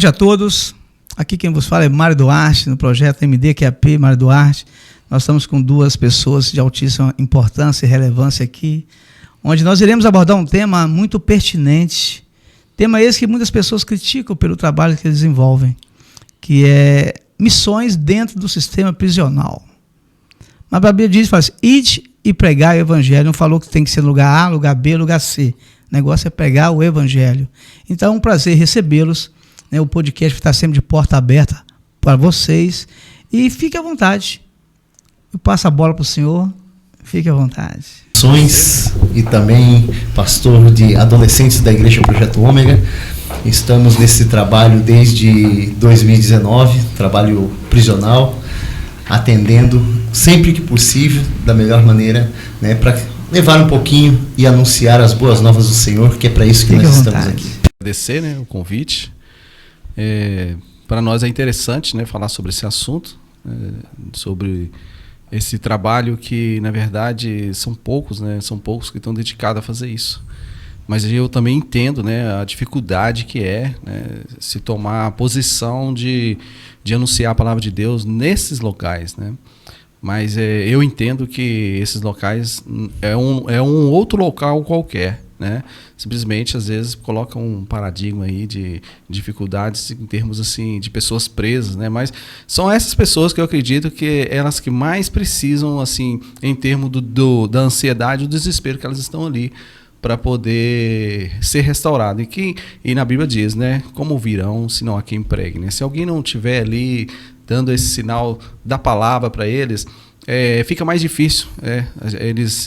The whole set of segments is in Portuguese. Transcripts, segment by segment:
tarde a todos. Aqui quem vos fala é Mário Duarte, no projeto MDQAP Mário Duarte. Nós estamos com duas pessoas de altíssima importância e relevância aqui, onde nós iremos abordar um tema muito pertinente, tema esse que muitas pessoas criticam pelo trabalho que eles desenvolvem, que é missões dentro do sistema prisional. Mas a Bíblia diz, fala assim, ide e pregar o evangelho. Não falou que tem que ser lugar A, lugar B, lugar C. O negócio é pregar o evangelho. Então é um prazer recebê-los. O podcast está sempre de porta aberta para vocês. E fique à vontade. Eu passo a bola para o senhor. Fique à vontade. E também pastor de adolescentes da Igreja Projeto Ômega. Estamos nesse trabalho desde 2019, trabalho prisional, atendendo sempre que possível, da melhor maneira, né, para levar um pouquinho e anunciar as boas novas do Senhor, que é para isso que nós estamos aqui. Agradecer, né, o convite. Para nós é interessante, né, falar sobre esse assunto, sobre esse trabalho que, na verdade, são poucos, né, que estão dedicados a fazer isso. Mas eu também entendo, né, a dificuldade que é, né, se tomar a posição de anunciar a palavra de Deus nesses locais, né? Mas eu entendo que esses locais é um outro local qualquer, né? Simplesmente, às vezes, coloca um paradigma aí de dificuldades em termos assim, de pessoas presas, né? Mas são essas pessoas que eu acredito que elas que mais precisam, assim, em termos da ansiedade e do desespero que elas estão ali para poder ser restaurado. E na Bíblia diz, né? Como virão se não há quem pregue, né? Se alguém não estiver ali dando esse sinal da palavra para eles, fica mais difícil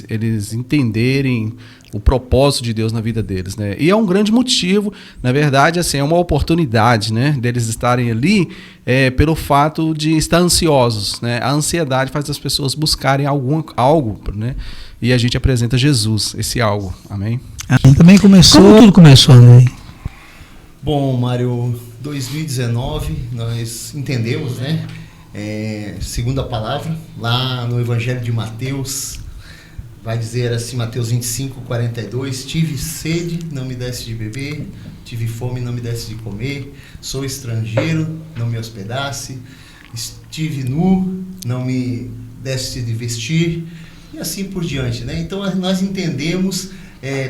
eles entenderem o propósito de Deus na vida deles, né? E é um grande motivo, na verdade, assim, é uma oportunidade, né, deles estarem ali pelo fato de estar ansiosos, né? A ansiedade faz as pessoas buscarem algo, né? E a gente apresenta Jesus, esse algo. Amém? Também começou... Como tudo começou, né? Bom, Mário, 2019, nós entendemos, né? Segundo a palavra, lá no Evangelho de Mateus, vai dizer assim, Mateus 25, 42, tive sede, não me desse de beber, tive fome, não me desse de comer, sou estrangeiro, não me hospedasse, estive nu, não me desse de vestir, e assim por diante, né? Então nós entendemos,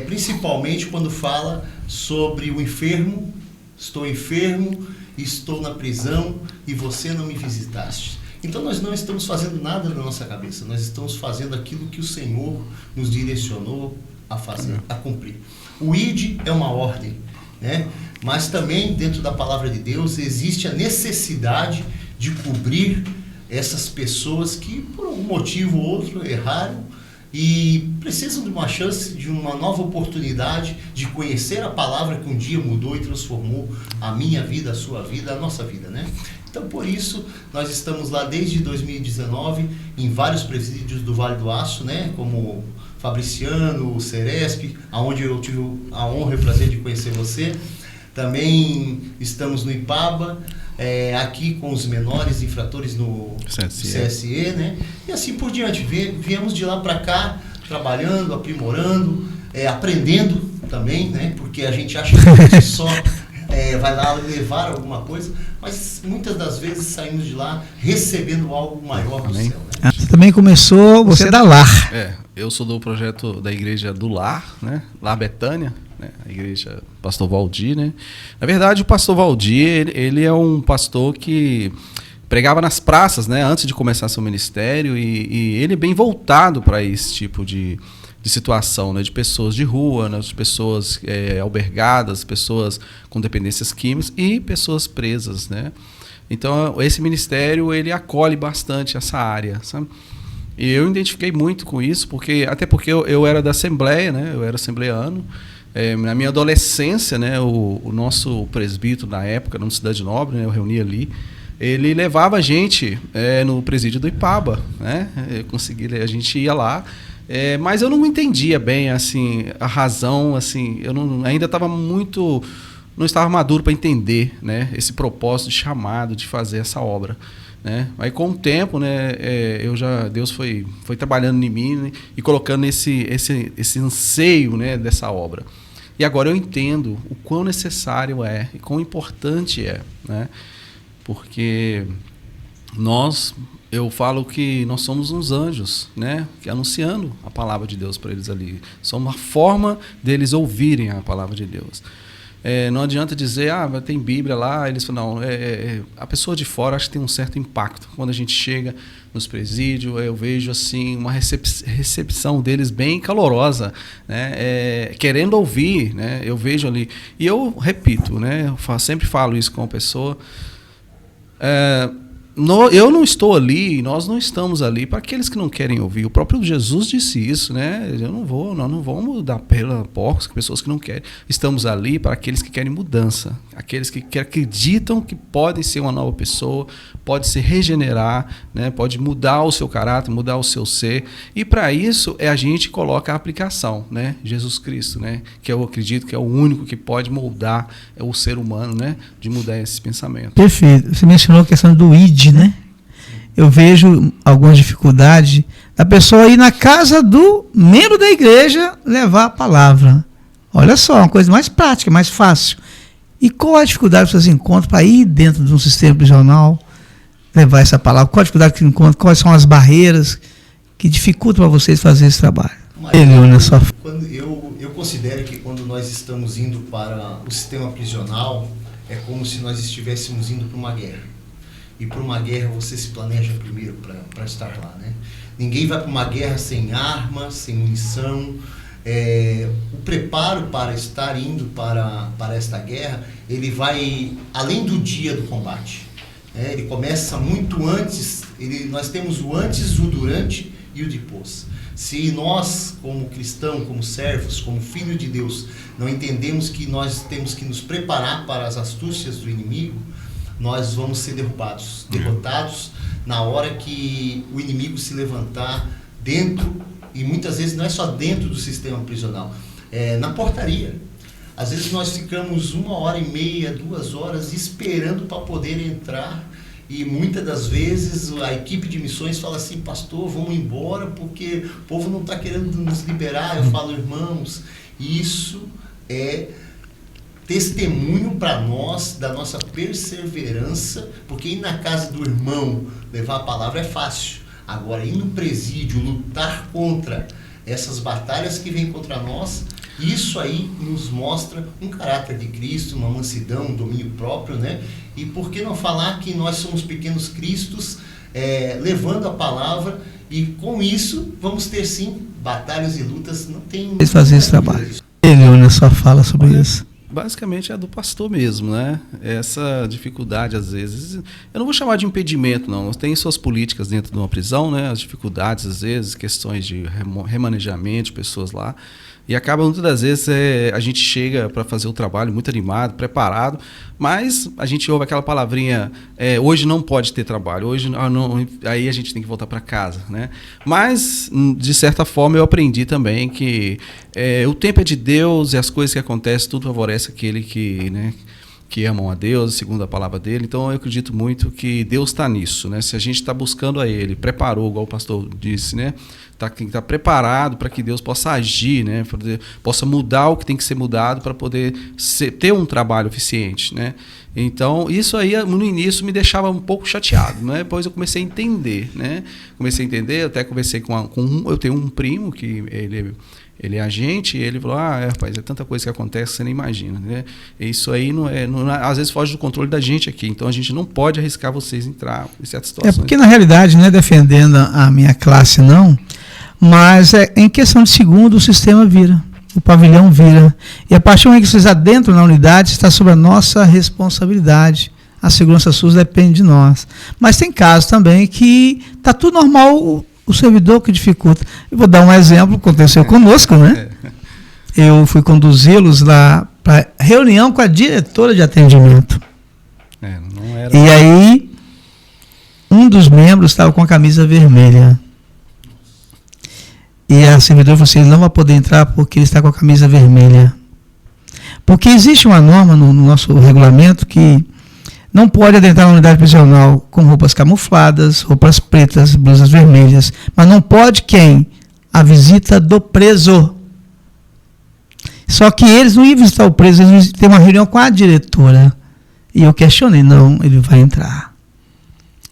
principalmente quando fala sobre o enfermo, estou enfermo, estou na prisão e você não me visitaste. Então nós não estamos fazendo nada na nossa cabeça, nós estamos fazendo aquilo que o Senhor nos direcionou a fazer, a cumprir. O ID é uma ordem, né? Mas também dentro da palavra de Deus existe a necessidade de cobrir essas pessoas que por algum motivo ou outro erraram e precisam de uma chance, de uma nova oportunidade de conhecer a palavra que um dia mudou e transformou a minha vida, a sua vida, a nossa vida, né? Então, por isso, nós estamos lá desde 2019 em vários presídios do Vale do Aço, né? Como Fabriciano, Ceresp, onde eu tive a honra e o prazer de conhecer você. Também estamos no Ipaba, aqui com os menores infratores no CSE, né? E assim por diante. Viemos de lá para cá, trabalhando, aprimorando, aprendendo também, né? Porque a gente acha que a gente só vai lá levar alguma coisa, mas muitas das vezes saímos de lá recebendo algo maior do céu, né? Você também começou, você é da Lar. Eu sou do projeto da Igreja do Lar, né? Lar Betânia, né? A igreja Pastor Valdir, né? Na verdade, o Pastor Valdir, ele é um pastor que pregava nas praças, né? Antes de começar seu ministério, e ele é bem voltado para esse tipo de situação, né? De pessoas de rua, né? De pessoas albergadas, pessoas com dependências químicas e pessoas presas, né? Então, esse ministério, ele acolhe bastante essa área, sabe? E eu identifiquei muito com isso, até porque eu era da Assembleia, né? Eu era assembleano. Na minha adolescência, né? O nosso presbítero na época, na Cidade Nobre, né? Eu reunia ali. Ele levava a gente no presídio do Ipaba, né? A gente ia lá, mas eu não entendia bem assim, a razão, assim, ainda estava não estava maduro para entender, né? Esse propósito de chamado de fazer essa obra. Né? Aí com o tempo, né, Deus foi trabalhando em mim, né, e colocando esse anseio, né, dessa obra. E agora eu entendo o quão necessário é e quão importante é, né? Porque eu falo que nós somos uns anjos, né? Que anunciando a palavra de Deus para eles ali. Somos uma forma deles ouvirem a palavra de Deus. Não adianta dizer, tem Bíblia lá. Eles falam, não, a pessoa de fora acho que tem um certo impacto. Quando a gente chega nos presídios, eu vejo assim uma recepção deles bem calorosa, né? Querendo ouvir, né? Eu vejo ali. E eu repito, né? Eu sempre falo isso com a pessoa. Eu não estou ali, nós não estamos ali para aqueles que não querem ouvir. O próprio Jesus disse isso, né? Nós não vamos dar pela porcos, pessoas que não querem. Estamos ali para aqueles que querem mudança, aqueles que acreditam que podem ser uma nova pessoa, pode se regenerar, né? Pode mudar o seu caráter, mudar o seu ser. E para isso a gente coloca a aplicação, né? Jesus Cristo, né? Que eu acredito que é o único que pode moldar o ser humano, né? De mudar esse pensamento. Perfeito. Você mencionou a questão do ID, né? Eu vejo algumas dificuldades da pessoa ir na casa do membro da igreja levar a palavra. Olha só, uma coisa mais prática, mais fácil. E qual a dificuldade que vocês encontram para ir dentro de um sistema prisional levar essa palavra? Qual a dificuldade que encontram? Quais são as barreiras que dificultam para vocês fazer esse trabalho? Eu considero que quando nós estamos indo para o sistema prisional, é como se nós estivéssemos indo para uma guerra. E para uma guerra você se planeja primeiro para estar lá, né? Ninguém vai para uma guerra sem armas, sem munição. O preparo para estar indo para esta guerra, ele vai além do dia do combate. Ele começa muito antes, nós temos o antes, o durante e o depois. Se nós, como cristão, como servos, como filho de Deus, não entendemos que nós temos que nos preparar para as astúcias do inimigo, nós vamos ser derrotados na hora que o inimigo se levantar dentro, e muitas vezes não é só dentro do sistema prisional, na portaria. Às vezes nós ficamos 1h30, 2 horas esperando para poder entrar, e muitas das vezes a equipe de missões fala assim, pastor, vamos embora porque o povo não está querendo nos liberar. Eu falo, irmãos, isso é testemunho para nós da nossa perseverança, porque ir na casa do irmão levar a palavra é fácil. Agora, ir no presídio, lutar contra essas batalhas que vêm contra nós, isso aí nos mostra um caráter de Cristo, uma mansidão, um domínio próprio, né? E por que não falar que nós somos pequenos cristos, levando a palavra, e com isso vamos ter sim batalhas e lutas. Não tem... fazer esse trabalho. Leônia, só fala sobre isso. Basicamente é do pastor mesmo, né? Essa dificuldade, às vezes, eu não vou chamar de impedimento, não. Tem suas políticas dentro de uma prisão, né? As dificuldades, às vezes, questões de remanejamento de pessoas lá. E acaba, muitas das vezes, a gente chega para fazer o trabalho muito animado, preparado, mas a gente ouve aquela palavrinha, hoje não pode ter trabalho, hoje não, aí a gente tem que voltar para casa, né? Mas, de certa forma, eu aprendi também que o tempo é de Deus e as coisas que acontecem, tudo favorece aquele que, né, que amam a Deus, segundo a palavra dele. Então eu acredito muito que Deus está nisso, né? Se a gente está buscando a Ele, preparou, igual o pastor disse, né? Tem que estar preparado para que Deus possa agir, né? Possa mudar o que tem que ser mudado para poder ter um trabalho eficiente, né? Então, isso aí no início me deixava um pouco chateado, né? Depois eu comecei a entender, né? Até conversei eu tenho um primo que ele é agente, e ele falou, rapaz, é tanta coisa que acontece que você nem imagina, né? Isso aí às vezes foge do controle da gente aqui, então a gente não pode arriscar vocês entrar em certas situações. Porque na realidade, não é defendendo a minha classe não, mas em questão de segundo o sistema vira, o pavilhão vira, e a partir do momento que vocês adentram na unidade, está sob a nossa responsabilidade. A segurança SUS depende de nós. Mas tem casos também que está tudo normal, o servidor que dificulta. Eu vou dar um exemplo que aconteceu conosco, né? Eu fui conduzi-los lá para reunião com a diretora de atendimento. E aí, um dos membros estava com a camisa vermelha. E a servidora falou assim, ele não vai poder entrar porque ele está com a camisa vermelha. Porque existe uma norma no nosso regulamento que não pode adentrar na unidade prisional com roupas camufladas, roupas pretas, blusas vermelhas. Mas não pode quem? A visita do preso. Só que eles não iam visitar o preso, eles iam ter uma reunião com a diretora. E eu questionei, não, ele vai entrar.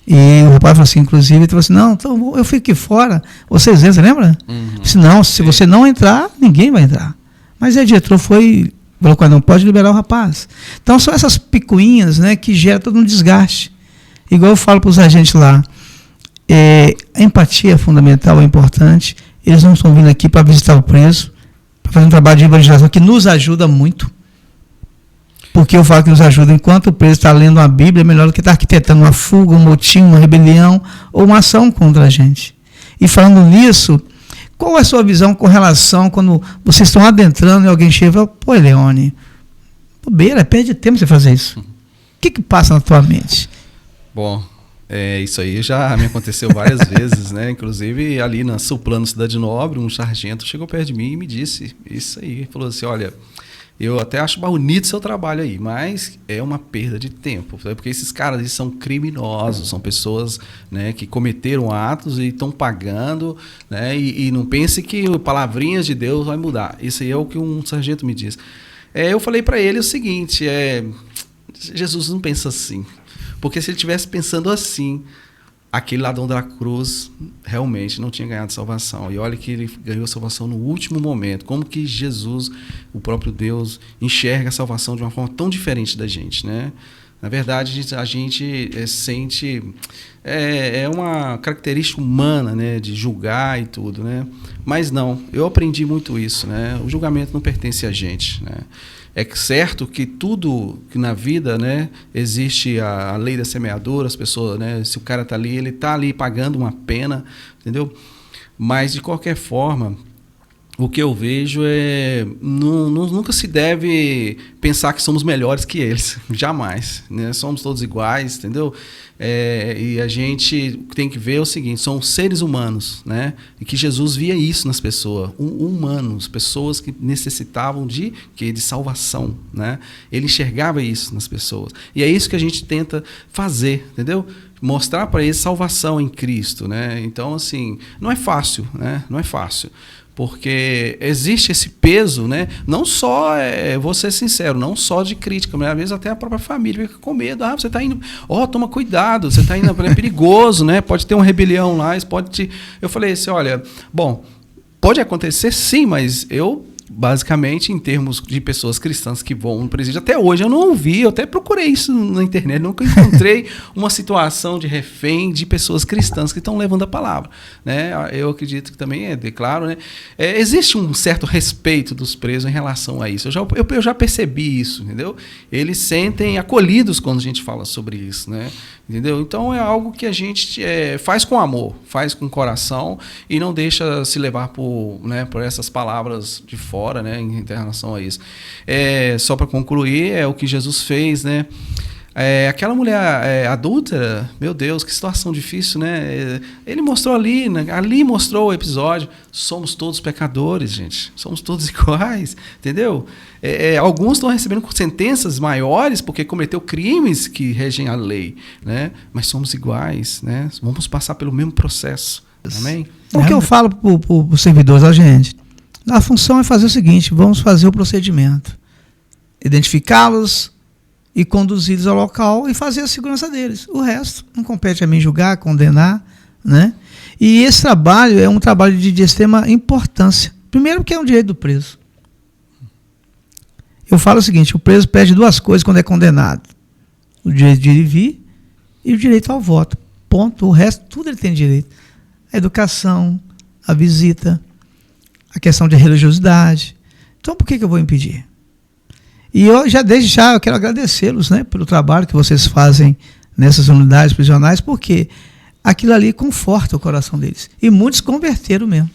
E o rapaz falou assim, inclusive, ele falou assim, não, então eu fico aqui fora, vocês entram, lembra? Eu disse, não, se você não entrar, ninguém vai entrar. Mas a diretora falou, não pode liberar o rapaz. Então são essas picuinhas, né, que geram todo um desgaste. Igual eu falo para os agentes lá, a empatia é fundamental, é importante. Eles não estão vindo aqui para visitar o preso, para fazer um trabalho de evangelização que nos ajuda muito. Porque eu falo que nos ajuda, enquanto o preso está lendo uma Bíblia, é melhor do que estar arquitetando uma fuga, um motim, uma rebelião ou uma ação contra a gente. E falando nisso, qual é a sua visão com relação quando vocês estão adentrando e alguém chega e fala, pô, Leone, bobeira, perde tempo você fazer isso. O que passa na tua mente? Bom, isso aí já me aconteceu várias vezes, né? Inclusive ali na Suplano Cidade Nobre, um sargento chegou perto de mim e me disse isso aí. Falou assim, olha, eu até acho bonito o seu trabalho aí, mas é uma perda de tempo. Porque esses caras eles são criminosos, são pessoas, né, que cometeram atos e estão pagando, né, e não pense que palavrinhas de Deus vai mudar. Isso aí é o que um sargento me diz. Eu falei para ele o seguinte, Jesus não pensa assim. Porque se ele estivesse pensando assim, aquele ladrão da cruz realmente não tinha ganhado salvação. E olha que ele ganhou salvação no último momento. Como que Jesus, o próprio Deus, enxerga a salvação de uma forma tão diferente da gente, né? Na verdade, a gente sente... É uma característica humana, né? De julgar e tudo, né? Mas não, eu aprendi muito isso, né? O julgamento não pertence a gente, né? É certo que tudo que na vida, né, existe a lei da semeadura, as pessoas, né, se o cara está ali, ele está ali pagando uma pena, entendeu? Mas, de qualquer forma, o que eu vejo nunca se deve pensar que somos melhores que eles, jamais, né? Somos todos iguais, entendeu? E a gente tem que ver o seguinte, são seres humanos, né? E que Jesus via isso nas pessoas, humanos, pessoas que necessitavam de salvação, né? Ele enxergava isso nas pessoas. E é isso que a gente tenta fazer, entendeu? Mostrar para eles salvação em Cristo, né? Então, assim, não é fácil, né? Não é fácil. Porque existe esse peso, né? Não só, vou ser sincero, não só de crítica, mas às vezes até a própria família fica com medo. Você está indo, toma cuidado, você está indo, é perigoso, né? Pode ter uma rebelião lá, pode te... Eu falei assim, olha, bom, pode acontecer sim, mas eu... basicamente, em termos de pessoas cristãs que vão no presídio, até hoje eu não ouvi, eu até procurei isso na internet, nunca encontrei uma situação de refém de pessoas cristãs que estão levando a palavra, né? Eu acredito que também declaro, né? Existe um certo respeito dos presos em relação a isso, eu já percebi isso, entendeu? Eles sentem acolhidos quando a gente fala sobre isso, né? Entendeu? Então é algo que a gente faz com amor, faz com coração e não deixa se levar por essas palavras de fora, né, em relação a isso. Só para concluir, o que Jesus fez, né? Aquela mulher adúltera, meu Deus, que situação difícil, né? Ele mostrou ali, né? Ali mostrou o episódio. Somos todos pecadores, gente. Somos todos iguais, entendeu? Alguns estão recebendo sentenças maiores porque cometeu crimes que regem a lei, né? Mas somos iguais, né? Vamos passar pelo mesmo processo. Amém? O que eu falo para os servidores, gente, a função é fazer o seguinte, vamos fazer o procedimento. Identificá-los e conduzi-los ao local e fazer a segurança deles. O resto não compete a mim julgar, condenar, né? E esse trabalho é um trabalho de extrema importância. Primeiro porque é um direito do preso. Eu falo o seguinte, o preso perde duas coisas quando é condenado. O direito de ir e vir e o direito ao voto. Ponto. O resto, tudo ele tem direito. A educação, a visita, a questão de religiosidade. Então, por que eu vou impedir? E eu desde já eu quero agradecê-los, né, pelo trabalho que vocês fazem nessas unidades prisionais, porque aquilo ali conforta o coração deles. E muitos converteram mesmo.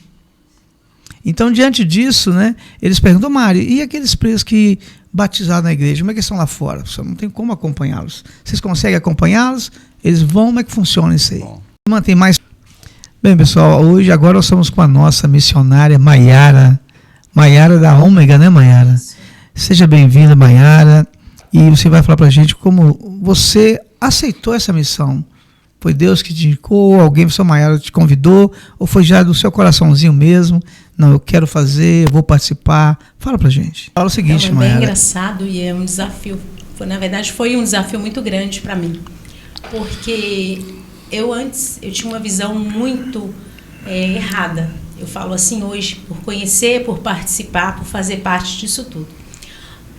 Então, diante disso, né, eles perguntam, Mário, e aqueles presos que batizaram na igreja, como é que estão lá fora? Você não tem como acompanhá-los. Vocês conseguem acompanhá-los? Eles vão, como é que funciona isso aí? Bom. Mantém mais... Bem, pessoal, agora nós estamos com a nossa missionária Maiara. Maiara da Ômega, né, Maiara? Seja bem-vinda, Maiara. E você vai falar para a gente como você aceitou essa missão. Foi Deus que te indicou, alguém, professor Maiara, te convidou, ou foi já do seu coraçãozinho mesmo, não, eu quero fazer, eu vou participar? Fala pra gente. Fala o seguinte, então, é bem Mayara. engraçado e é um desafio. Na verdade, foi um desafio muito grande para mim. Porque eu tinha uma visão muito errada. Eu falo assim hoje, por conhecer, por participar, por fazer parte disso tudo.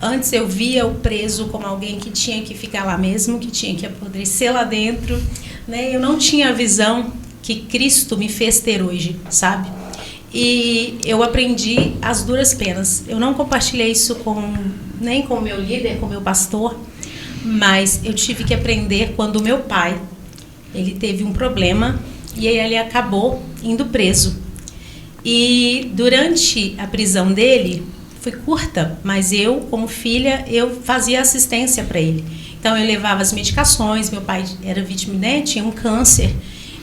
Antes eu via o preso como alguém que tinha que ficar lá mesmo, que tinha que apodrecer lá dentro, né? Eu não tinha a visão que Cristo me fez ter hoje, sabe? E eu aprendi as duras penas. Eu não compartilhei isso nem com o meu líder, com o meu pastor, mas eu tive que aprender quando o meu pai, ele teve um problema e ele acabou indo preso. E durante a prisão dele, foi curta, mas eu, como filha, eu fazia assistência para ele. Então, eu levava as medicações, meu pai era vítima, né, tinha um câncer.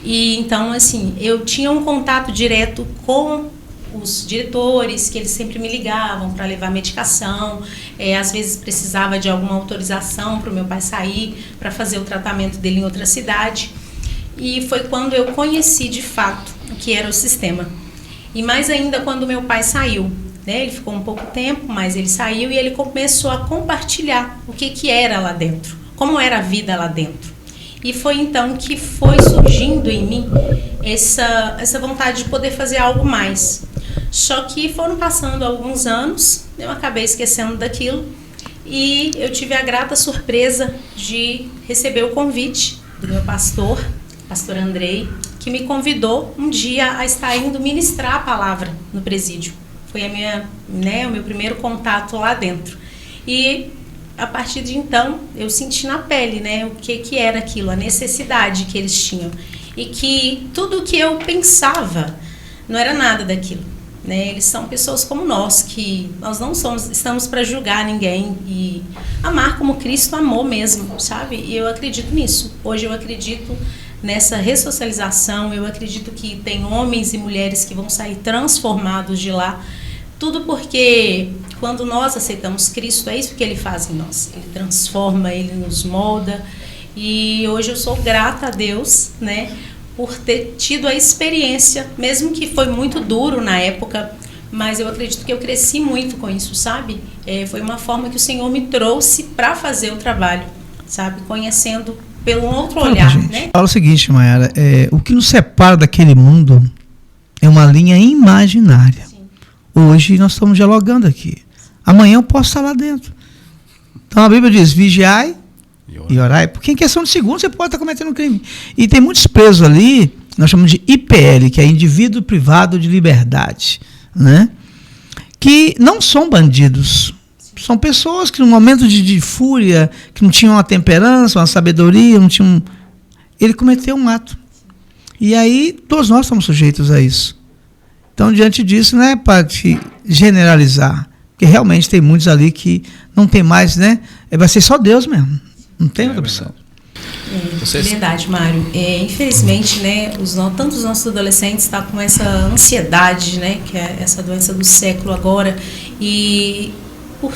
E então, assim, eu tinha um contato direto com os diretores, que eles sempre me ligavam para levar medicação. Às vezes precisava de alguma autorização para o meu pai sair, para fazer o tratamento dele em outra cidade. E foi quando eu conheci, de fato, o que era o sistema. E mais ainda quando meu pai saiu. Ele ficou um pouco tempo, mas ele saiu e ele começou a compartilhar o que era lá dentro, como era a vida lá dentro. E foi então que foi surgindo em mim essa vontade de poder fazer algo mais. Só que foram passando alguns anos, eu acabei esquecendo daquilo e eu tive a grata surpresa de receber o convite do meu pastor Andrei, que me convidou um dia a estar indo ministrar a palavra no presídio. Foi o meu primeiro contato lá dentro. E a partir de então, eu senti na pele, o que era aquilo, a necessidade que eles tinham. E que tudo o que eu pensava não era nada daquilo. Eles são pessoas como nós, que nós não estamos para julgar ninguém e amar como Cristo amou mesmo, sabe? E eu acredito nisso. Hoje eu acredito nessa ressocialização, eu acredito que tem homens e mulheres que vão sair transformados de lá. Tudo porque quando nós aceitamos Cristo, é isso que Ele faz em nós. Ele transforma, Ele nos molda. E hoje eu sou grata a Deus, por ter tido a experiência, mesmo que foi muito duro na época, mas eu acredito que eu cresci muito com isso, sabe? Foi uma forma que o Senhor me trouxe para fazer o trabalho, sabe? Conhecendo pelo outro olhar, Fala o seguinte, Mayara, o que nos separa daquele mundo é uma linha imaginária. Sim. Hoje nós estamos dialogando aqui. Amanhã eu posso estar lá dentro. Então a Bíblia diz, vigiai e orai, porque em questão de segundos você pode estar cometendo um crime. E tem muitos presos ali, nós chamamos de IPL, que é indivíduo privado de liberdade, que não são bandidos. São pessoas que no momento de fúria, que não tinham uma temperança, uma sabedoria, não tinham... Ele cometeu um ato. E aí todos nós estamos sujeitos a isso. Então, diante disso, não é para te generalizar, porque realmente tem muitos ali que não tem mais, vai ser só Deus mesmo. Não tem outra opção. Verdade, Mário. Infelizmente, tanto os nossos adolescentes estão com essa ansiedade, que é essa doença do século agora, e por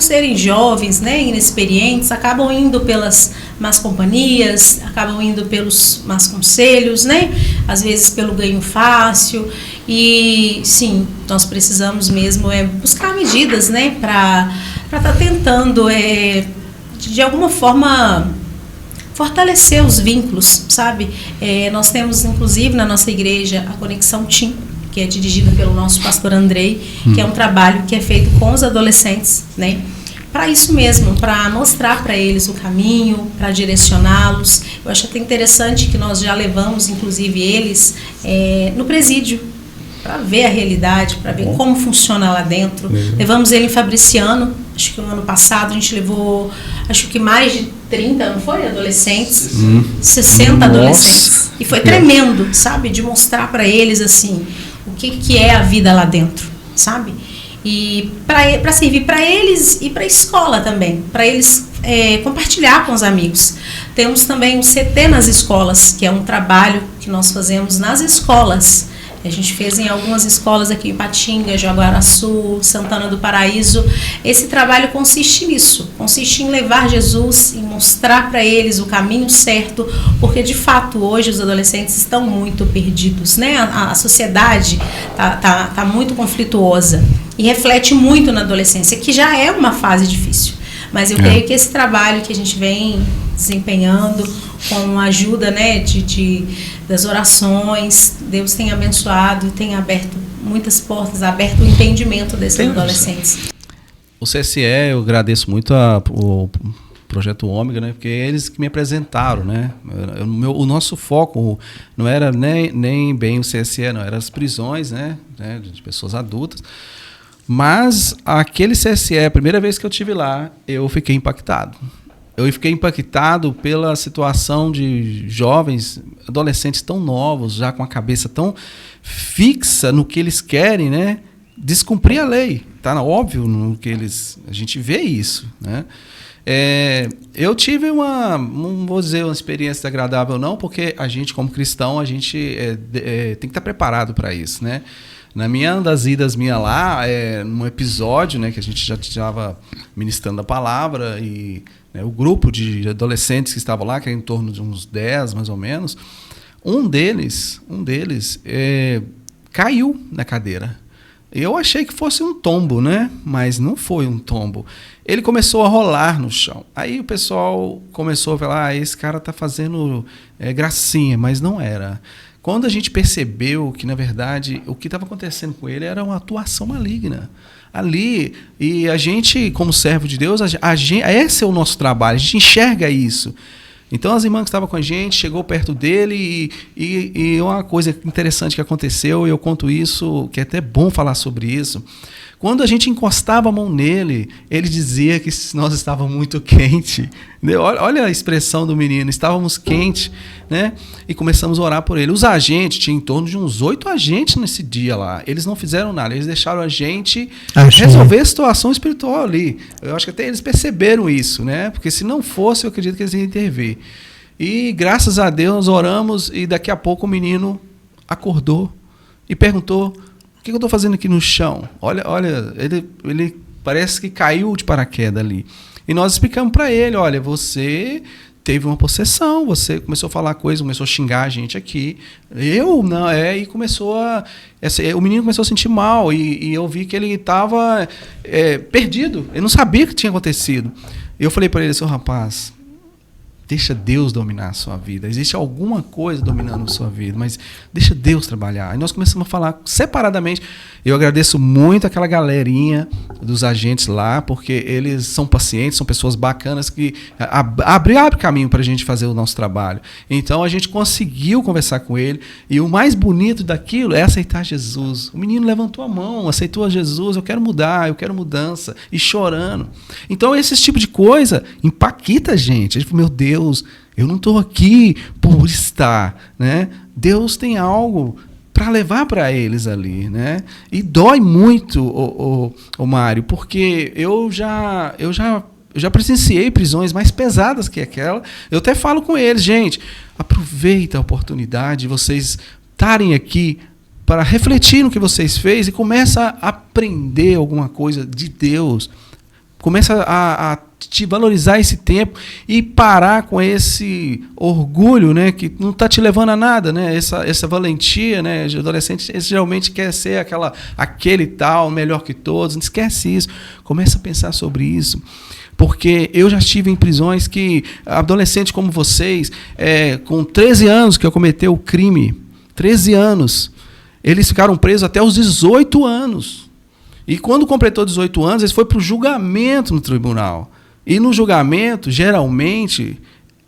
serem jovens, inexperientes, acabam indo pelas más companhias, acabam indo pelos más conselhos, às vezes pelo ganho fácil. E sim, nós precisamos mesmo buscar medidas, para estar tentando de alguma forma fortalecer os vínculos, sabe? Nós temos inclusive na nossa igreja a Conexão Team, que é dirigida pelo nosso pastor Andrei, que é um trabalho que é feito com os adolescentes, para isso mesmo, para mostrar para eles o caminho, para direcioná-los. Eu acho até interessante que nós já levamos, inclusive, eles no presídio, para ver a realidade, para ver como funciona lá dentro. Levamos ele em Fabriciano, acho que no ano passado a gente levou, acho que mais de 30, não foi? Adolescentes, 60 adolescentes. E foi tremendo, sabe? De mostrar para eles, assim, o que é a vida lá dentro, sabe? E para servir para eles e para a escola também, para eles compartilhar com os amigos. Temos também um CT nas escolas, que é um trabalho que nós fazemos nas escolas, A gente fez em algumas escolas aqui em Ipatinga, Jaguaraçu, Santana do Paraíso. Esse trabalho consiste nisso, consiste em levar Jesus e mostrar para eles o caminho certo, porque de fato hoje os adolescentes estão muito perdidos, né? A sociedade tá muito conflituosa e reflete muito na adolescência, que já é uma fase difícil. Mas eu creio que esse trabalho que a gente vem desempenhando com a ajuda, né, das orações, Deus tem abençoado e tem aberto muitas portas, aberto o entendimento desses adolescentes. O CSE, eu agradeço muito o Projeto Ômega, né, porque eles que me apresentaram, né? O nosso foco não era nem bem o CSE, não, era as prisões, né, de pessoas adultas. Mas aquele CSE, a primeira vez que eu estive lá, eu fiquei impactado. Eu fiquei impactado pela situação de jovens, adolescentes tão novos, já com a cabeça tão fixa no que eles querem, né? Descumprir a lei. Está óbvio no que a gente vê isso, né? Eu tive não vou dizer uma experiência desagradável não, porque a gente, como cristão, a gente tem que estar preparado para isso, né? Na das idas minha lá, num episódio, né, que a gente já estava ministrando a palavra, e né, o grupo de adolescentes que estavam lá, que era em torno de uns 10, mais ou menos, um deles caiu na cadeira. Eu achei que fosse um tombo, né? Mas não foi um tombo. Ele começou a rolar no chão. Aí o pessoal começou a falar, esse cara está fazendo gracinha, mas não era. Quando a gente percebeu que, na verdade, o que estava acontecendo com ele era uma atuação maligna. Ali, e a gente, como servo de Deus, esse é o nosso trabalho, a gente enxerga isso. Então, as irmãs que estavam com a gente, chegou perto dele e uma coisa interessante que aconteceu, e eu conto isso, que é até bom falar sobre isso. Quando a gente encostava a mão nele, ele dizia que nós estávamos muito quente. Olha a expressão do menino, estávamos quentes, né? E começamos a orar por ele. Os agentes, tinha em torno de uns 8 agentes nesse dia lá. Eles não fizeram nada, eles deixaram a gente resolver a situação espiritual ali. Eu acho que até eles perceberam isso, né? Porque se não fosse, eu acredito que eles iam intervir. E graças a Deus nós oramos e daqui a pouco o menino acordou e perguntou: o que eu estou fazendo aqui no chão? Olha, ele parece que caiu de paraquedas ali. E nós explicamos para ele, olha, você teve uma possessão, você começou a falar coisas, começou a xingar a gente aqui. E começou o menino começou a sentir mal, e eu vi que ele estava perdido, ele não sabia o que tinha acontecido. Eu falei para ele, seu rapaz, deixa Deus dominar a sua vida. Existe alguma coisa dominando a sua vida, mas deixa Deus trabalhar. E nós começamos a falar separadamente. Eu agradeço muito aquela galerinha dos agentes lá, porque eles são pacientes, são pessoas bacanas que abrem caminho para a gente fazer o nosso trabalho. Então a gente conseguiu conversar com ele, e o mais bonito daquilo é aceitar Jesus. O menino levantou a mão, aceitou a Jesus, eu quero mudar, eu quero mudança, e chorando. Então esse tipo de coisa impacta a gente. A gente fala, meu Deus, eu não estou aqui por estar, né? Deus tem algo para levar para eles ali, né? E dói muito, o Mário, porque eu já presenciei prisões mais pesadas que aquela. Eu até falo com eles, gente, aproveita a oportunidade de vocês estarem aqui para refletir no que vocês fez e começa a aprender alguma coisa de Deus. Começa a te valorizar esse tempo e parar com esse orgulho, né, que não está te levando a nada, né? Essa valentia, né? De adolescente, eles geralmente quer ser aquele tal, melhor que todos. Não esquece isso. Começa a pensar sobre isso. Porque eu já estive em prisões que adolescentes como vocês, com 13 anos que eu cometeu o crime, 13 anos, eles ficaram presos até os 18 anos. E quando completou 18 anos, eles foram para o julgamento no tribunal. E no julgamento, geralmente,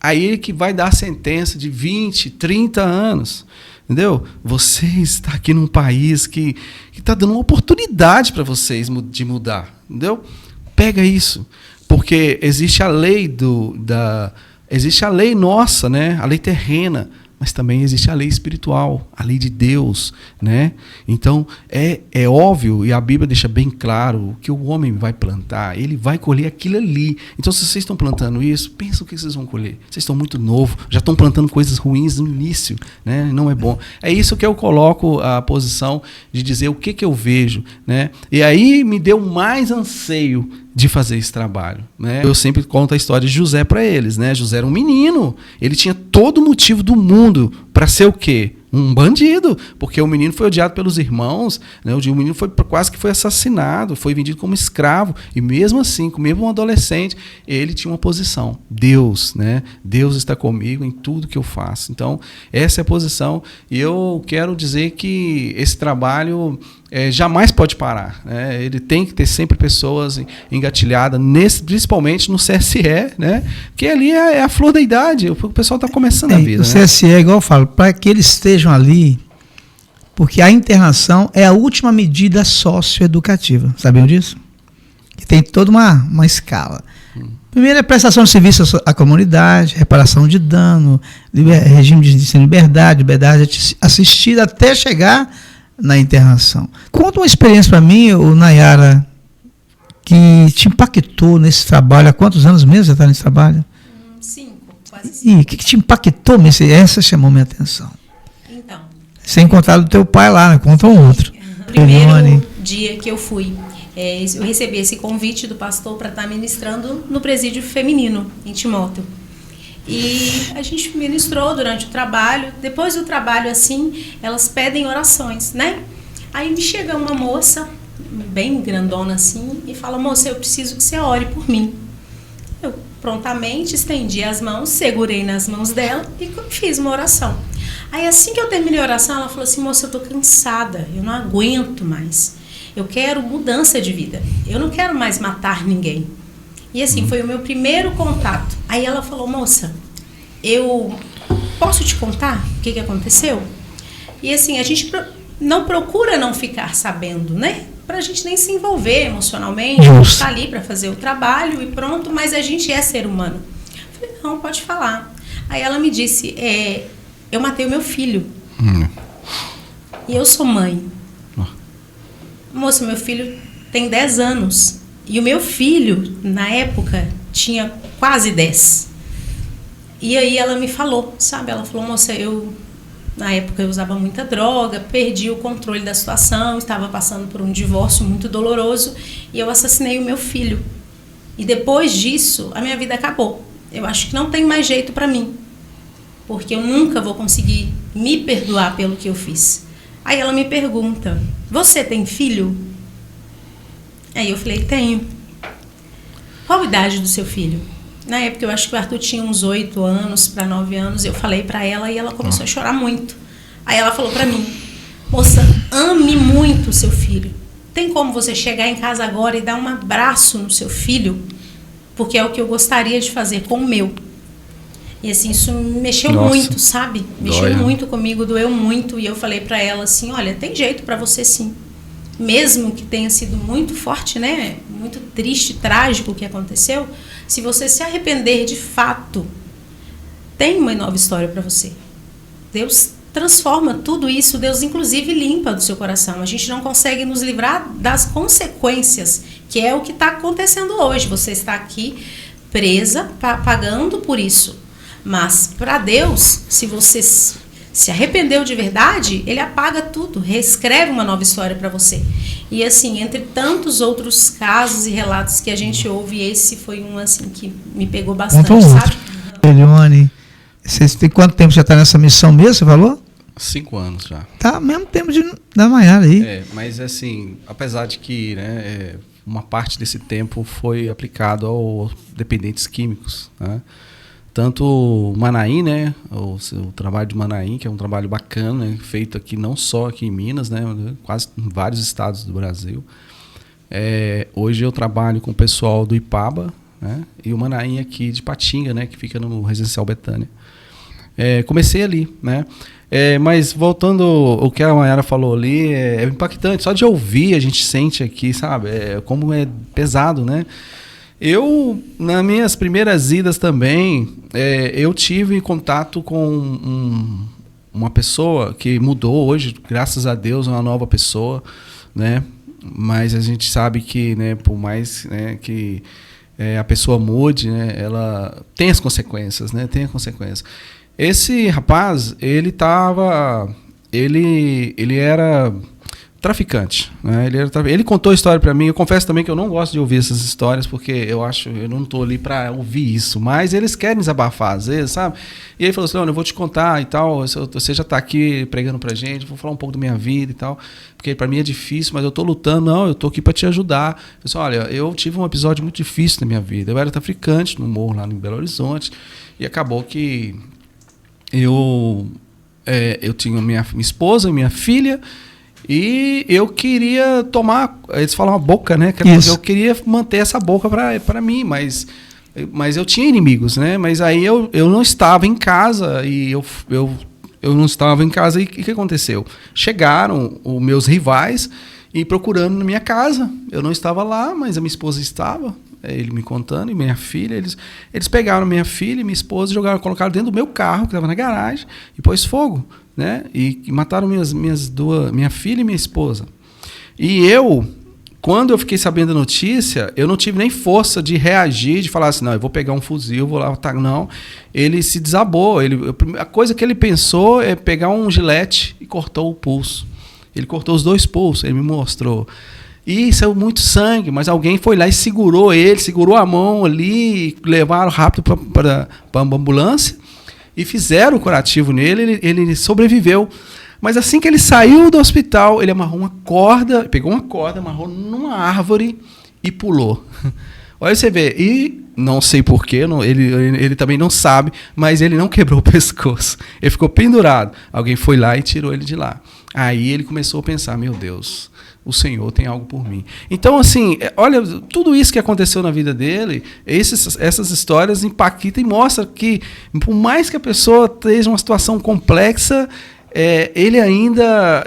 aí que vai dar a sentença de 20, 30 anos. Entendeu? Você está aqui num país que está dando uma oportunidade para vocês de mudar. Entendeu? Pega isso. Porque existe a lei existe a lei nossa, né? A lei terrena. mas também existe a lei espiritual, a lei de Deus, né? Então, é óbvio, e a Bíblia deixa bem claro, que o homem vai plantar, ele vai colher aquilo ali. Então, se vocês estão plantando isso, pensa o que vocês vão colher. Vocês estão muito novos, já estão plantando coisas ruins no início, né? Não é bom. É isso que eu coloco a posição de dizer o que eu vejo, né? E aí me deu mais anseio de fazer esse trabalho, né? Eu sempre conto a história de José para eles, né? José era um menino, ele tinha todo o motivo do mundo para ser o quê? Um bandido, porque o menino foi odiado pelos irmãos, né? O menino quase que foi assassinado, foi vendido como escravo, e mesmo assim, mesmo um adolescente, ele tinha uma posição. Deus, né? Deus está comigo em tudo que eu faço. Então, essa é a posição, e eu quero dizer que esse trabalho jamais pode parar, né? Ele tem que ter sempre pessoas engatilhadas, principalmente no CSE, né? Que ali é a flor da idade, o pessoal está começando a vida. O CSE, igual eu falo, para que eles estejam ali, porque a internação é a última medida socioeducativa, sabiam disso? Que tem toda uma escala. Primeiro é prestação de serviço à comunidade, reparação de dano, regime de liberdade assistida até chegar na internação. Conta uma experiência para mim, Nayara, que te impactou nesse trabalho. Há quantos anos mesmo você está nesse trabalho? 5, quase 5. E o que te impactou? Essa chamou minha atenção. Então. Sem contar do teu pai lá, né? Conta um outro. Primeiro dia que eu fui, eu recebi esse convite do pastor para estar ministrando no presídio feminino, em Timóteo. E a gente ministrou durante o trabalho. Depois do trabalho, assim, elas pedem orações, né? Aí me chega uma moça, bem grandona assim, e fala: moça, eu preciso que você ore por mim. Eu prontamente estendi as mãos, segurei nas mãos dela e fiz uma oração. Aí assim que eu terminei a oração, ela falou assim: moça, eu tô cansada, eu não aguento mais. Eu quero mudança de vida. Eu não quero mais matar ninguém. E assim, foi o meu primeiro contato. Aí ela falou: moça, eu posso te contar o que aconteceu? E assim, a gente não procura não ficar sabendo, né? Pra gente nem se envolver emocionalmente. A gente tá ali pra fazer o trabalho e pronto, mas a gente é ser humano. Eu falei: não, pode falar. Aí ela me disse: eu matei o meu filho. E eu sou mãe. Moça, meu filho tem 10 anos. E o meu filho, na época, tinha quase 10. E aí ela me falou, sabe? Ela falou: moça, na época eu usava muita droga, perdi o controle da situação, estava passando por um divórcio muito doloroso e eu assassinei o meu filho. E depois disso, a minha vida acabou. Eu acho que não tem mais jeito para mim, porque eu nunca vou conseguir me perdoar pelo que eu fiz. Aí ela me pergunta: você tem filho? Aí eu falei: tenho. Qual a idade do seu filho? Na época eu acho que o Arthur tinha uns 8 anos para 9 anos. Eu falei para ela e ela começou a chorar muito. Aí ela falou para mim: moça, ame muito o seu filho. Tem como você chegar em casa agora e dar um abraço no seu filho? Porque é o que eu gostaria de fazer com o meu. E assim, isso mexeu muito, sabe? Mexeu muito comigo, doeu muito. E eu falei para ela assim: olha, tem jeito para você sim. Mesmo que tenha sido muito forte, né? Muito triste, trágico o que aconteceu. Se você se arrepender de fato, tem uma nova história para você. Deus transforma tudo isso. Deus inclusive limpa do seu coração. A gente não consegue nos livrar das consequências, que é o que está acontecendo hoje. Você está aqui presa, pagando por isso. Mas para Deus, se você se arrependeu de verdade, Ele apaga tudo, reescreve uma nova história para você. E assim, entre tantos outros casos e relatos que a gente ouve, esse foi um assim que me pegou bastante, sabe? Elione, você tem quanto tempo já está nessa missão mesmo, você falou? 5 anos já. Tá, mesmo tempo da Nayara aí. Mas assim, apesar de que, né, uma parte desse tempo foi aplicado aos dependentes químicos, né? Tanto o Manaim, né, o trabalho de Manaim, que é um trabalho bacana, né, feito aqui não só aqui em Minas, né, quase em vários estados do Brasil. Hoje eu trabalho com o pessoal do Ipaba, né, e o Manaim aqui de Patinga, né, que fica no Residencial Betânia. Comecei ali, né, mas voltando ao que a Nayara falou ali, é impactante. Só de ouvir a gente sente aqui, sabe, como é pesado, né. Nas minhas primeiras idas também, eu tive contato com uma pessoa que mudou hoje, graças a Deus, uma nova pessoa, né? Mas a gente sabe que, né, por mais, né, que a pessoa mude, né, ela tem as consequências, né? Tem as consequências. Esse rapaz, ele era traficante, né? Ele contou a história para mim. Eu confesso também que eu não gosto de ouvir essas histórias, porque eu não estou ali para ouvir isso, mas eles querem desabafar às vezes, sabe? E ele falou assim: eu vou te contar e tal, você já está aqui pregando pra gente, vou falar um pouco da minha vida e tal, porque para mim é difícil, mas eu estou lutando. Não, eu estou aqui para te ajudar. Eu disse: olha, eu tive um episódio muito difícil na minha vida. Eu era traficante no morro lá em Belo Horizonte, e acabou que eu tinha minha esposa, minha filha, e eu queria tomar, eles falam a boca, né? Eu queria manter essa boca para mim, mas eu tinha inimigos, né? Mas aí eu não estava em casa, e eu não estava em casa, e o que aconteceu? Chegaram os meus rivais e procurando na minha casa. Eu não estava lá, mas a minha esposa estava. Ele me contando, e minha filha, eles pegaram minha filha e minha esposa, colocaram dentro do meu carro, que estava na garagem, e pôs fogo, né? E mataram minha filha e minha esposa. E quando eu fiquei sabendo da notícia, eu não tive nem força de reagir, de falar assim: não, eu vou pegar um fuzil, vou lá, tá? Não. Ele se desabou. A coisa que ele pensou é pegar um gilete e cortou o pulso. Ele cortou os 2 pulsos, ele me mostrou. E saiu muito sangue, mas alguém foi lá e segurou a mão ali, levaram rápido para a ambulância e fizeram o curativo nele. Ele sobreviveu. Mas assim que ele saiu do hospital, ele amarrou uma corda, pegou uma corda, amarrou numa árvore e pulou. Olha, você vê, e não sei porquê, ele também não sabe, mas ele não quebrou o pescoço. Ele ficou pendurado. Alguém foi lá e tirou ele de lá. Aí ele começou a pensar: meu Deus, o Senhor tem algo por mim. Então, assim, olha, tudo isso que aconteceu na vida dele, essas histórias impactam e mostram que, por mais que a pessoa esteja numa situação complexa, ele ainda...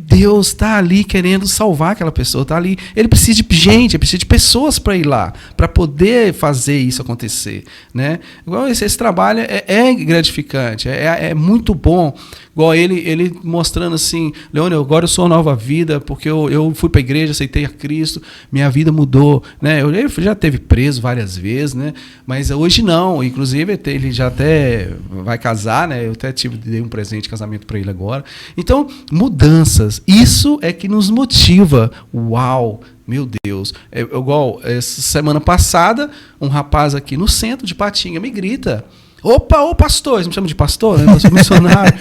Deus está ali querendo salvar aquela pessoa, está ali. Ele precisa de gente, ele precisa de pessoas para ir lá, para poder fazer isso acontecer, né? Igual esse trabalho é gratificante, é muito bom. Igual ele mostrando assim: Leônio, agora eu sou uma nova vida, porque eu fui para a igreja, aceitei a Cristo, minha vida mudou, né? Ele já teve preso várias vezes, né? Mas hoje não. Inclusive ele já até vai casar, né? Eu até dei um presente de casamento para ele agora. Então, mudanças. Isso é que nos motiva. Uau! Meu Deus. Igual essa semana passada, um rapaz aqui no centro de Patinga me grita: opa, ô pastor! Eles me chamam de pastor, né? Eu sou missionário.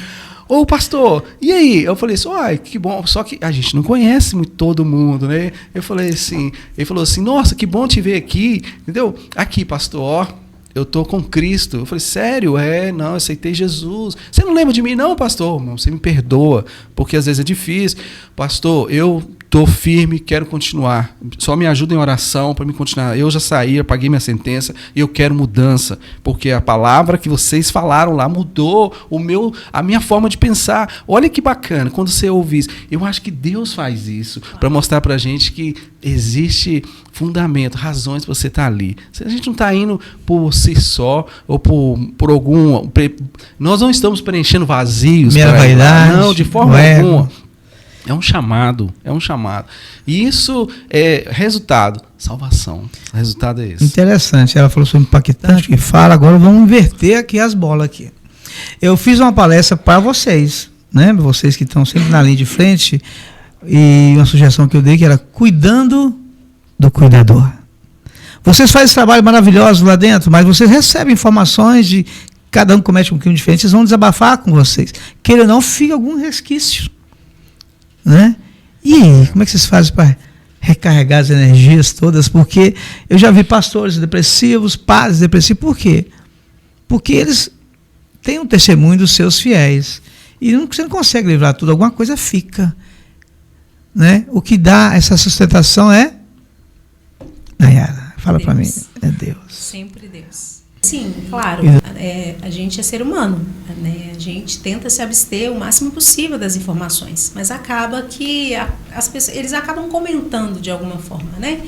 Ô pastor, e aí? Eu falei assim: ai, que bom, só que a gente não conhece muito todo mundo, né? Eu falei assim, ele falou assim: nossa, que bom te ver aqui, entendeu? Aqui, pastor, ó, eu tô com Cristo. Eu falei: sério? Não, eu aceitei Jesus. Você não lembra de mim? Não, pastor. Não, você me perdoa, porque às vezes é difícil. Pastor, eu tô firme, quero continuar. Só me ajuda em oração para me continuar. Eu já saí, eu paguei minha sentença e eu quero mudança, porque a palavra que vocês falaram lá mudou a minha forma de pensar. Olha que bacana quando você ouve isso. Eu acho que Deus faz isso para mostrar para a gente que existe fundamento, razões para você estar ali. A gente não está indo por si só ou por algum... Nós não estamos preenchendo vazios. Minha vaidade. Não, de forma alguma. É um chamado. E isso é resultado, salvação. O resultado é esse. Interessante. Ela falou sobre impactante, que fala, agora vamos inverter aqui as bolas aqui. Eu fiz uma palestra para vocês, né? Vocês que estão sempre na linha de frente, e uma sugestão que eu dei que era cuidando do cuidador. Vocês fazem esse trabalho maravilhoso lá dentro, mas vocês recebem informações de cada um comete um crime diferente, vocês vão desabafar com vocês. Queira ou não, fica algum resquício. Né? E aí, como é que vocês fazem para recarregar as energias todas? Porque eu já vi pastores depressivos, padres depressivos. Por quê? Porque eles têm um testemunho dos seus fiéis. E você não consegue livrar tudo, alguma coisa fica. Né? O que dá essa sustentação é... Nayara, fala para mim. É Deus. Sempre Deus. Sim, claro, a gente é ser humano, né? A gente tenta se abster o máximo possível das informações, mas acaba que as pessoas, eles acabam comentando de alguma forma, né?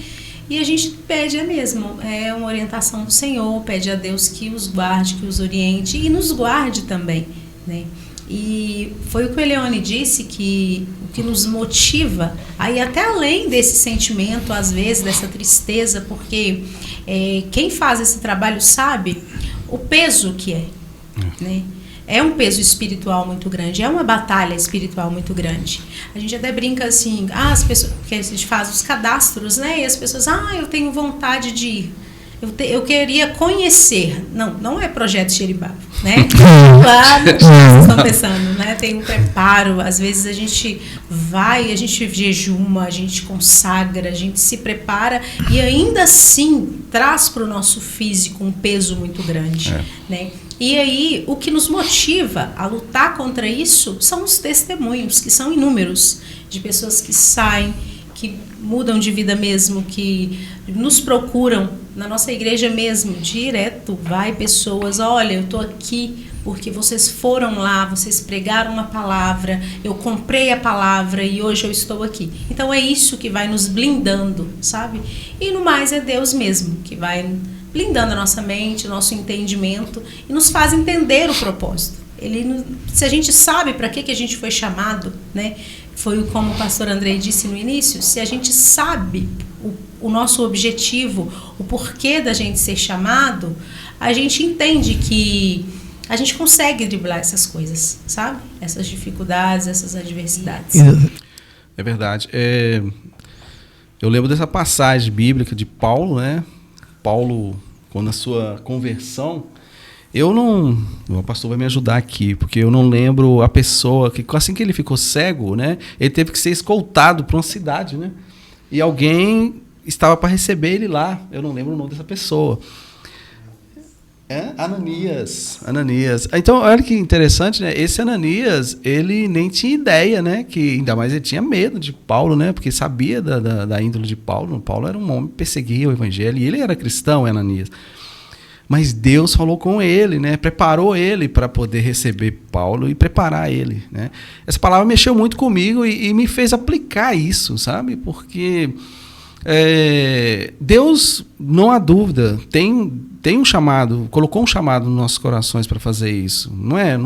E a gente pede mesmo, é uma orientação do Senhor, pede a Deus que os guarde, que os oriente e nos guarde também, né? E foi o que o Elione disse, que o que nos motiva a ir até além desse sentimento, às vezes, dessa tristeza, porque quem faz esse trabalho sabe o peso que é, né? É um peso espiritual muito grande, é uma batalha espiritual muito grande. A gente até brinca assim, as pessoas, que a gente faz os cadastros, né? E as pessoas, eu tenho vontade de ir. Eu queria conhecer. Não é projeto Xeribaba, né? Claro, vocês estão pensando, né? Tem um preparo. Às vezes a gente vai, a gente jejuma, a gente consagra, a gente se prepara e ainda assim traz para o nosso físico um peso muito grande, né? E aí, o que nos motiva a lutar contra isso são os testemunhos, que são inúmeros, de pessoas que saem, que mudam de vida mesmo, que nos procuram na nossa igreja mesmo, direto, vai pessoas, olha, eu estou aqui porque vocês foram lá, vocês pregaram uma palavra, eu comprei a palavra e hoje eu estou aqui. Então é isso que vai nos blindando, sabe? E no mais é Deus mesmo que vai blindando a nossa mente, o nosso entendimento e nos faz entender o propósito. Se a gente sabe para que a gente foi chamado, né? Foi como o pastor Andrei disse no início, se a gente sabe o nosso objetivo, o porquê da gente ser chamado, a gente entende que a gente consegue driblar essas coisas, sabe? Essas dificuldades, essas adversidades. É verdade. Eu lembro dessa passagem bíblica de Paulo, né? Paulo, quando a sua conversão, o pastor vai me ajudar aqui, porque eu não lembro a pessoa que assim que ele ficou cego, né, ele teve que ser escoltado para uma cidade, né, e alguém estava para receber ele lá. Eu não lembro o nome dessa pessoa. Ananias. Então, olha que interessante, né? Esse Ananias, ele nem tinha ideia, né? Que ainda mais ele tinha medo de Paulo, né? Porque sabia da índole de Paulo. Paulo era um homem que perseguia o evangelho e ele era cristão, Ananias. Mas Deus falou com ele, né? Preparou ele para poder receber Paulo e preparar ele, né? Essa palavra mexeu muito comigo e me fez aplicar isso, sabe? Porque Deus, não há dúvida, tem um chamado, colocou um chamado nos nossos corações para fazer isso. Não é,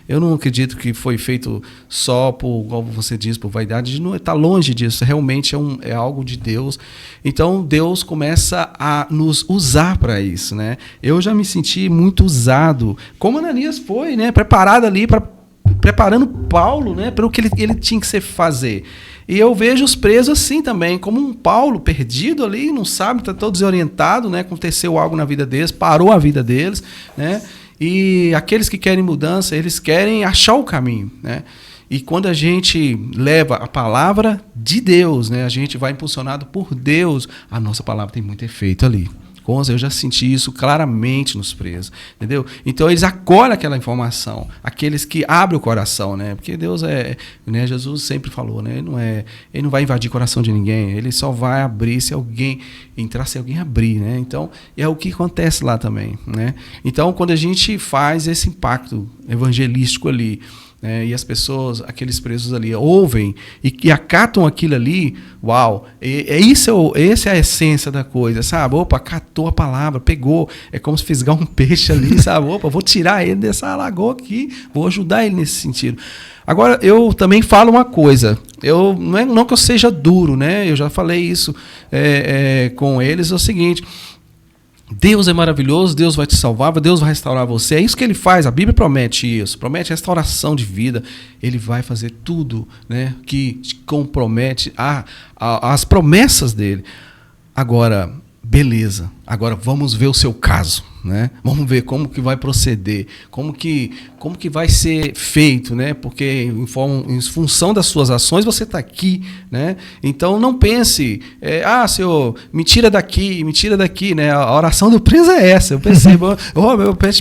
eu não acredito que foi feito só por, como você diz, por vaidade. Não está longe disso. Realmente é algo de Deus. Então Deus começa a nos usar para isso, né? Eu já me senti muito usado, como Ananias foi, né? Preparado ali preparando Paulo, né? Para o que ele tinha que fazer. E eu vejo os presos assim também, como um Paulo perdido ali, não sabe, está todo desorientado, né? Aconteceu algo na vida deles, parou a vida deles, né? E aqueles que querem mudança, eles querem achar o caminho, né? E quando a gente leva a palavra de Deus, né? A gente vai impulsionado por Deus, a nossa palavra tem muito efeito ali. Eu já senti isso claramente nos presos, entendeu? Então eles acolhem aquela informação, aqueles que abrem o coração, né? Porque Deus né? Jesus sempre falou, né? Ele não vai invadir o coração de ninguém, ele só vai abrir se alguém entrar, se alguém abrir, né? Então é o que acontece lá também, né? Então quando a gente faz esse impacto evangelístico ali, e as pessoas, aqueles presos ali, ouvem e acatam aquilo ali, uau, essa é a essência da coisa, sabe? Opa, acatou a palavra, pegou, é como se fisgar um peixe ali, sabe? Opa, vou tirar ele dessa lagoa aqui, vou ajudar ele nesse sentido. Agora, eu também falo uma coisa, não que eu seja duro, né? Eu já falei isso com eles, é o seguinte: Deus é maravilhoso, Deus vai te salvar, Deus vai restaurar você. É isso que ele faz, a Bíblia promete isso, promete restauração de vida. Ele vai fazer tudo, né, que te compromete as promessas dele. Agora, beleza, agora vamos ver o seu caso, né? Vamos ver como que vai proceder, como que vai ser feito, né? Porque em função das suas ações você está aqui, né? Então não pense, Senhor, me tira daqui, né? A oração do preso é essa. Eu percebo,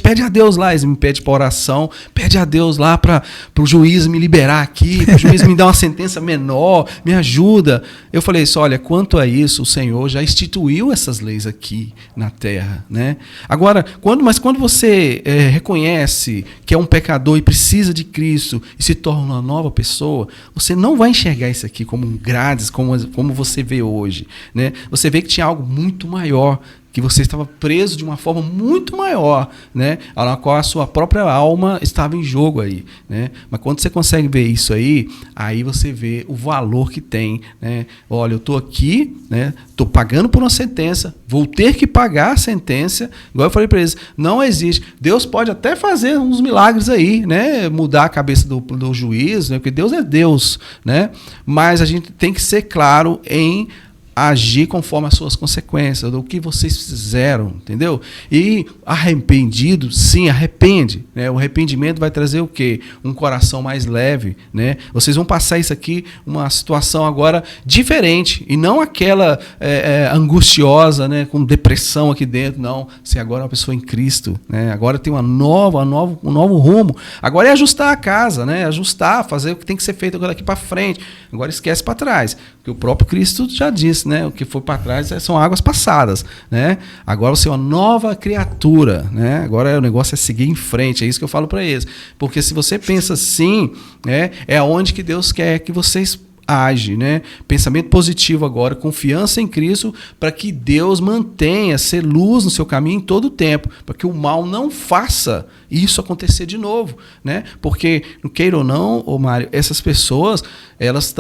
pede a Deus lá, eles me pedem para oração, pede a Deus lá para o juiz me liberar aqui, para o juiz me dar uma sentença menor, me ajuda. Eu falei isso, olha, quanto a isso, o Senhor já instituiu essas leis aqui na terra, né? Agora, Agora, quando você reconhece que é um pecador e precisa de Cristo e se torna uma nova pessoa, você não vai enxergar isso aqui como um grades, como você vê hoje, né? Você vê que tinha algo muito maior, que você estava preso de uma forma muito maior, né? Na qual a sua própria alma estava em jogo aí, né? Mas quando você consegue ver isso aí você vê o valor que tem, né? Olha, eu estou aqui, né? Estou pagando por uma sentença, vou ter que pagar a sentença, igual eu falei para eles, não existe. Deus pode até fazer uns milagres aí, né? Mudar a cabeça do juiz, né? Porque Deus é Deus, né? Mas a gente tem que ser claro em agir conforme as suas consequências, do que vocês fizeram, entendeu? E arrependido, sim, arrepende, né? O arrependimento vai trazer o quê? Um coração mais leve, né? Vocês vão passar isso aqui, uma situação agora diferente, e não aquela angustiosa, né? Com depressão aqui dentro, não. Você agora é uma pessoa em Cristo, né? Agora tem um novo rumo. Agora é ajustar a casa, né? Ajustar, fazer o que tem que ser feito agora daqui para frente. Agora esquece para trás, porque o próprio Cristo já disse, né? O que foi para trás são águas passadas, né? Agora você é uma nova criatura, né? Agora o negócio é seguir em frente, é isso que eu falo para eles. Porque se você pensa assim, né? É onde que Deus quer que vocês agem, né? Pensamento positivo agora, confiança em Cristo, para que Deus mantenha, ser luz no seu caminho em todo o tempo, para que o mal não faça isso acontecer de novo, né? Porque, não queira ou não, Mário, essas pessoas, elas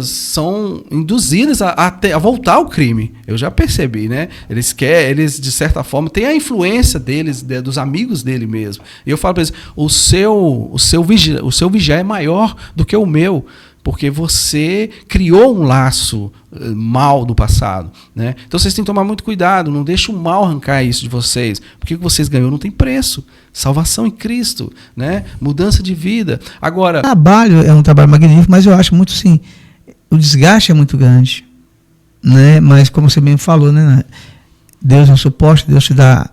são induzidas a voltar ao crime. Eu já percebi, né? Eles de certa forma, têm a influência deles, dos amigos dele mesmo. E eu falo para eles, o seu vigiar é maior do que o meu, porque você criou um laço mal do passado, né? Então vocês têm que tomar muito cuidado, não deixe o mal arrancar isso de vocês, porque o que vocês ganham não tem preço. Salvação em Cristo, né? Mudança de vida. Agora, o trabalho é um trabalho magnífico, mas eu acho muito sim, o desgaste é muito grande, né? Mas como você bem falou, né? Deus é um suporte, Deus te dá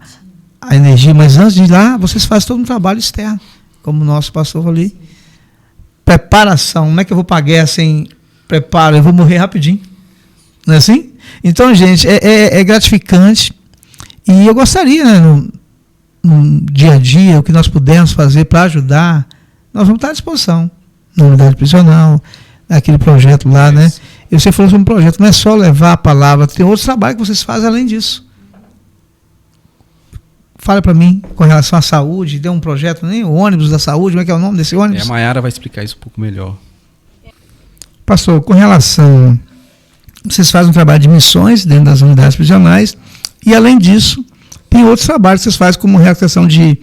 a energia, mas antes de ir lá, vocês fazem todo um trabalho externo, como o nosso pastor ali. Preparação, como é que eu vou para a guerra sem preparo? Eu vou morrer rapidinho, não é assim? Então, gente, é gratificante, e eu gostaria, né, no dia a dia, o que nós pudermos fazer para ajudar, nós vamos estar à disposição, na unidade prisional, naquele projeto lá, né? E você falou sobre um projeto, não é só levar a palavra, tem outros trabalhos que vocês fazem além disso. Fala para mim, com relação à saúde, tem um projeto, nem o ônibus da saúde, como é que é o nome desse ônibus? A Mayara vai explicar isso um pouco melhor. Pastor, com relação, vocês fazem um trabalho de missões dentro das unidades prisionais, e além disso, tem outros trabalhos que vocês fazem, como a questão de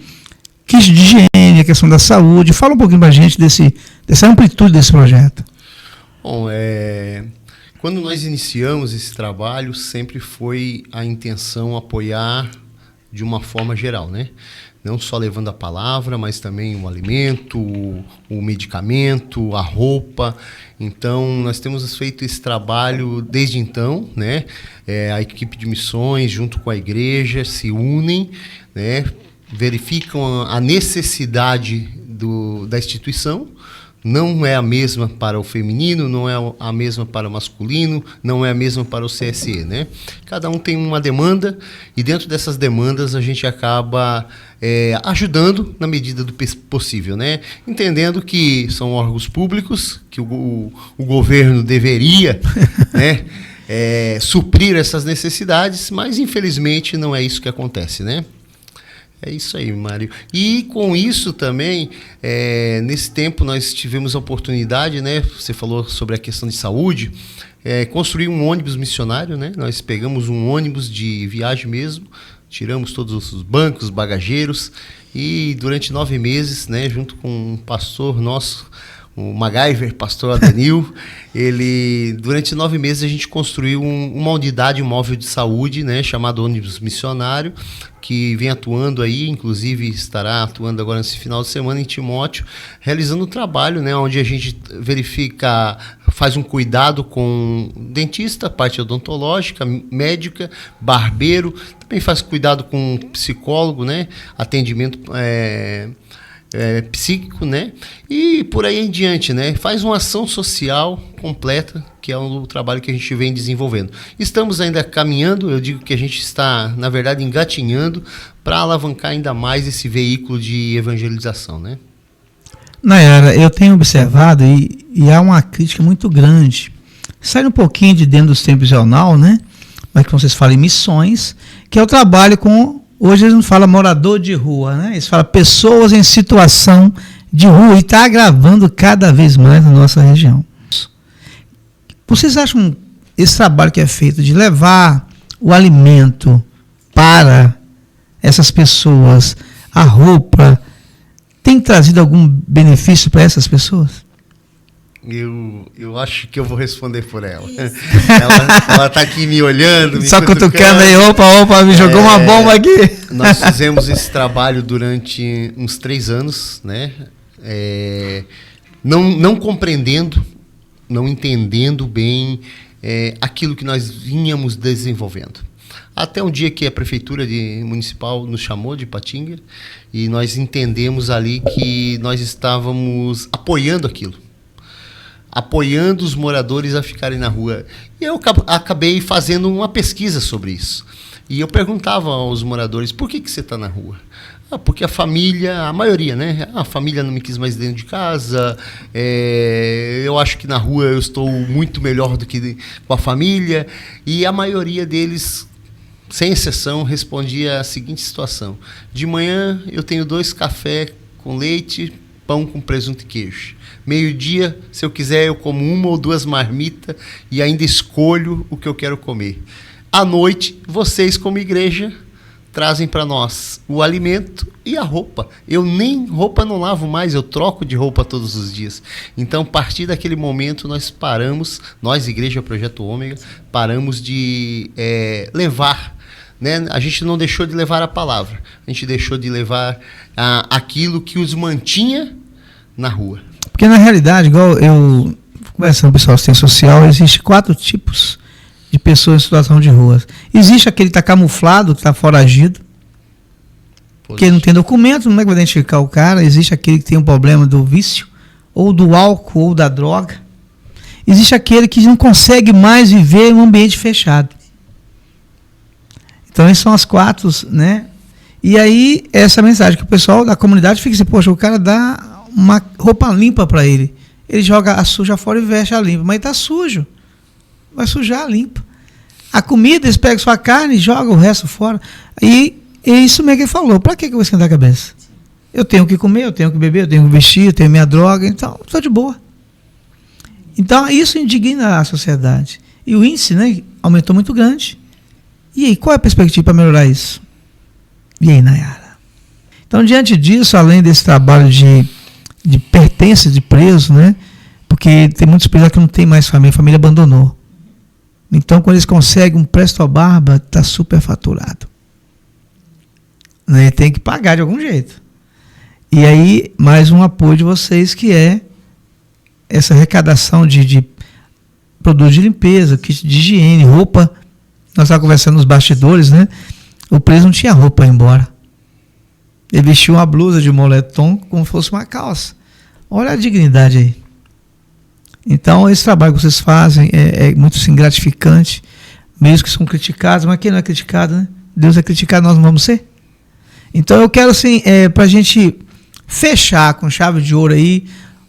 kit de higiene, a questão da saúde. Fala um pouquinho para a gente dessa amplitude desse projeto. Bom, quando nós iniciamos esse trabalho, sempre foi a intenção apoiar de uma forma geral, né? Não só levando a palavra, mas também o alimento, o medicamento, a roupa. Então, nós temos feito esse trabalho desde então, né? A equipe de missões, junto com a igreja, se unem, né? Verificam a necessidade da instituição. Não é a mesma para o feminino, não é a mesma para o masculino, não é a mesma para o CSE, né? Cada um tem uma demanda, e dentro dessas demandas a gente acaba ajudando na medida do possível, né? Entendendo que são órgãos públicos, que o governo deveria né, suprir essas necessidades, mas infelizmente não é isso que acontece, né? É isso aí, Mário. E com isso também, nesse tempo nós tivemos a oportunidade, né? Você falou sobre a questão de saúde, construir um ônibus missionário, né? Nós pegamos um ônibus de viagem mesmo, tiramos todos os bancos, bagageiros, e durante 9 meses, né? Junto com um pastor nosso, o MacGyver, pastor Adenil, durante 9 meses a gente construiu uma unidade móvel de saúde, né? Chamado ônibus missionário, que vem atuando aí, inclusive estará atuando agora nesse final de semana em Timóteo, realizando um trabalho, né, onde a gente verifica, faz um cuidado com dentista, parte odontológica, médica, barbeiro, também faz cuidado com psicólogo, né, atendimento psíquico, né, e por aí em diante, né, faz uma ação social completa, que é o trabalho que a gente vem desenvolvendo. Estamos ainda caminhando, eu digo que a gente está, na verdade, engatinhando para alavancar ainda mais esse veículo de evangelização, né? Nayara, eu tenho observado e há uma crítica muito grande. Sai um pouquinho de dentro do sistema prisional, né? Mas como vocês falam em missões, que é o trabalho com, hoje eles não falam morador de rua, né? Eles falam pessoas em situação de rua, e está agravando cada vez mais na nossa região. Vocês acham esse trabalho que é feito de levar o alimento para essas pessoas, a roupa, tem trazido algum benefício para essas pessoas? Eu acho que eu vou responder por ela. Ela está aqui me olhando, me só cutucando aí, opa, me jogou uma bomba aqui. Nós fizemos esse trabalho durante uns 3 anos, né? Não compreendendo, não entendendo bem aquilo que nós vínhamos desenvolvendo. Até um dia que a Prefeitura Municipal nos chamou de Ipatinga e nós entendemos ali que nós estávamos apoiando aquilo. Apoiando os moradores a ficarem na rua. E eu acabei fazendo uma pesquisa sobre isso. E eu perguntava aos moradores, por que você está na rua? Porque a família, a maioria, né? A família não me quis mais dentro de casa, eu acho que na rua eu estou muito melhor do que com a família. E a maioria deles, sem exceção, respondia a seguinte situação. De manhã eu tenho 2 cafés com leite, pão com presunto e queijo. Meio-dia, se eu quiser, eu como 1 ou 2 marmitas e ainda escolho o que eu quero comer. À noite, vocês como igreja trazem para nós o alimento e a roupa. Eu nem roupa não lavo mais, eu troco de roupa todos os dias. Então, a partir daquele momento, nós paramos, nós, Igreja Projeto Ômega, paramos de levar, né? A gente não deixou de levar a palavra, a gente deixou de levar aquilo que os mantinha na rua. Porque, na realidade, igual eu conversando com o pessoal da assistência social, existe 4 tipos de pessoas em situação de rua. Existe aquele que está camuflado, que está foragido, que não tem documento, não é que vai identificar o cara. Existe aquele que tem um problema do vício, ou do álcool, ou da droga. Existe aquele que não consegue mais viver em um ambiente fechado. Então, essas são as 4, né? E aí, essa mensagem que o pessoal da comunidade fica assim, poxa, o cara dá uma roupa limpa para ele. Ele joga a suja fora e veste a limpa, mas está sujo. Vai sujar, limpa. A comida, eles pegam sua carne e jogam o resto fora. E é isso mesmo que ele falou. Para que eu vou esquentar a cabeça? Eu tenho que comer, eu tenho que beber, eu tenho que vestir, eu tenho minha droga, então estou de boa. Então isso indigna a sociedade. E o índice, né, aumentou muito grande. E aí, qual é a perspectiva para melhorar isso? E aí, Nayara? Então, diante disso, além desse trabalho de pertença de preso, né? Porque tem muitos presos que não tem mais família, a família abandonou. Então, quando eles conseguem um presto-barba, está superfaturado. Né? Tem que pagar de algum jeito. E aí, mais um apoio de vocês, que é essa arrecadação de produtos de limpeza, kit de higiene, roupa. Nós estávamos conversando nos bastidores, né? O preso não tinha roupa para ir embora. Ele vestiu uma blusa de moletom como se fosse uma calça. Olha a dignidade aí. Então, esse trabalho que vocês fazem é muito assim, gratificante, mesmo que são criticados, mas quem não é criticado, né? Deus é criticado, nós não vamos ser. Então, eu quero, assim, para a gente fechar com chave de ouro aí,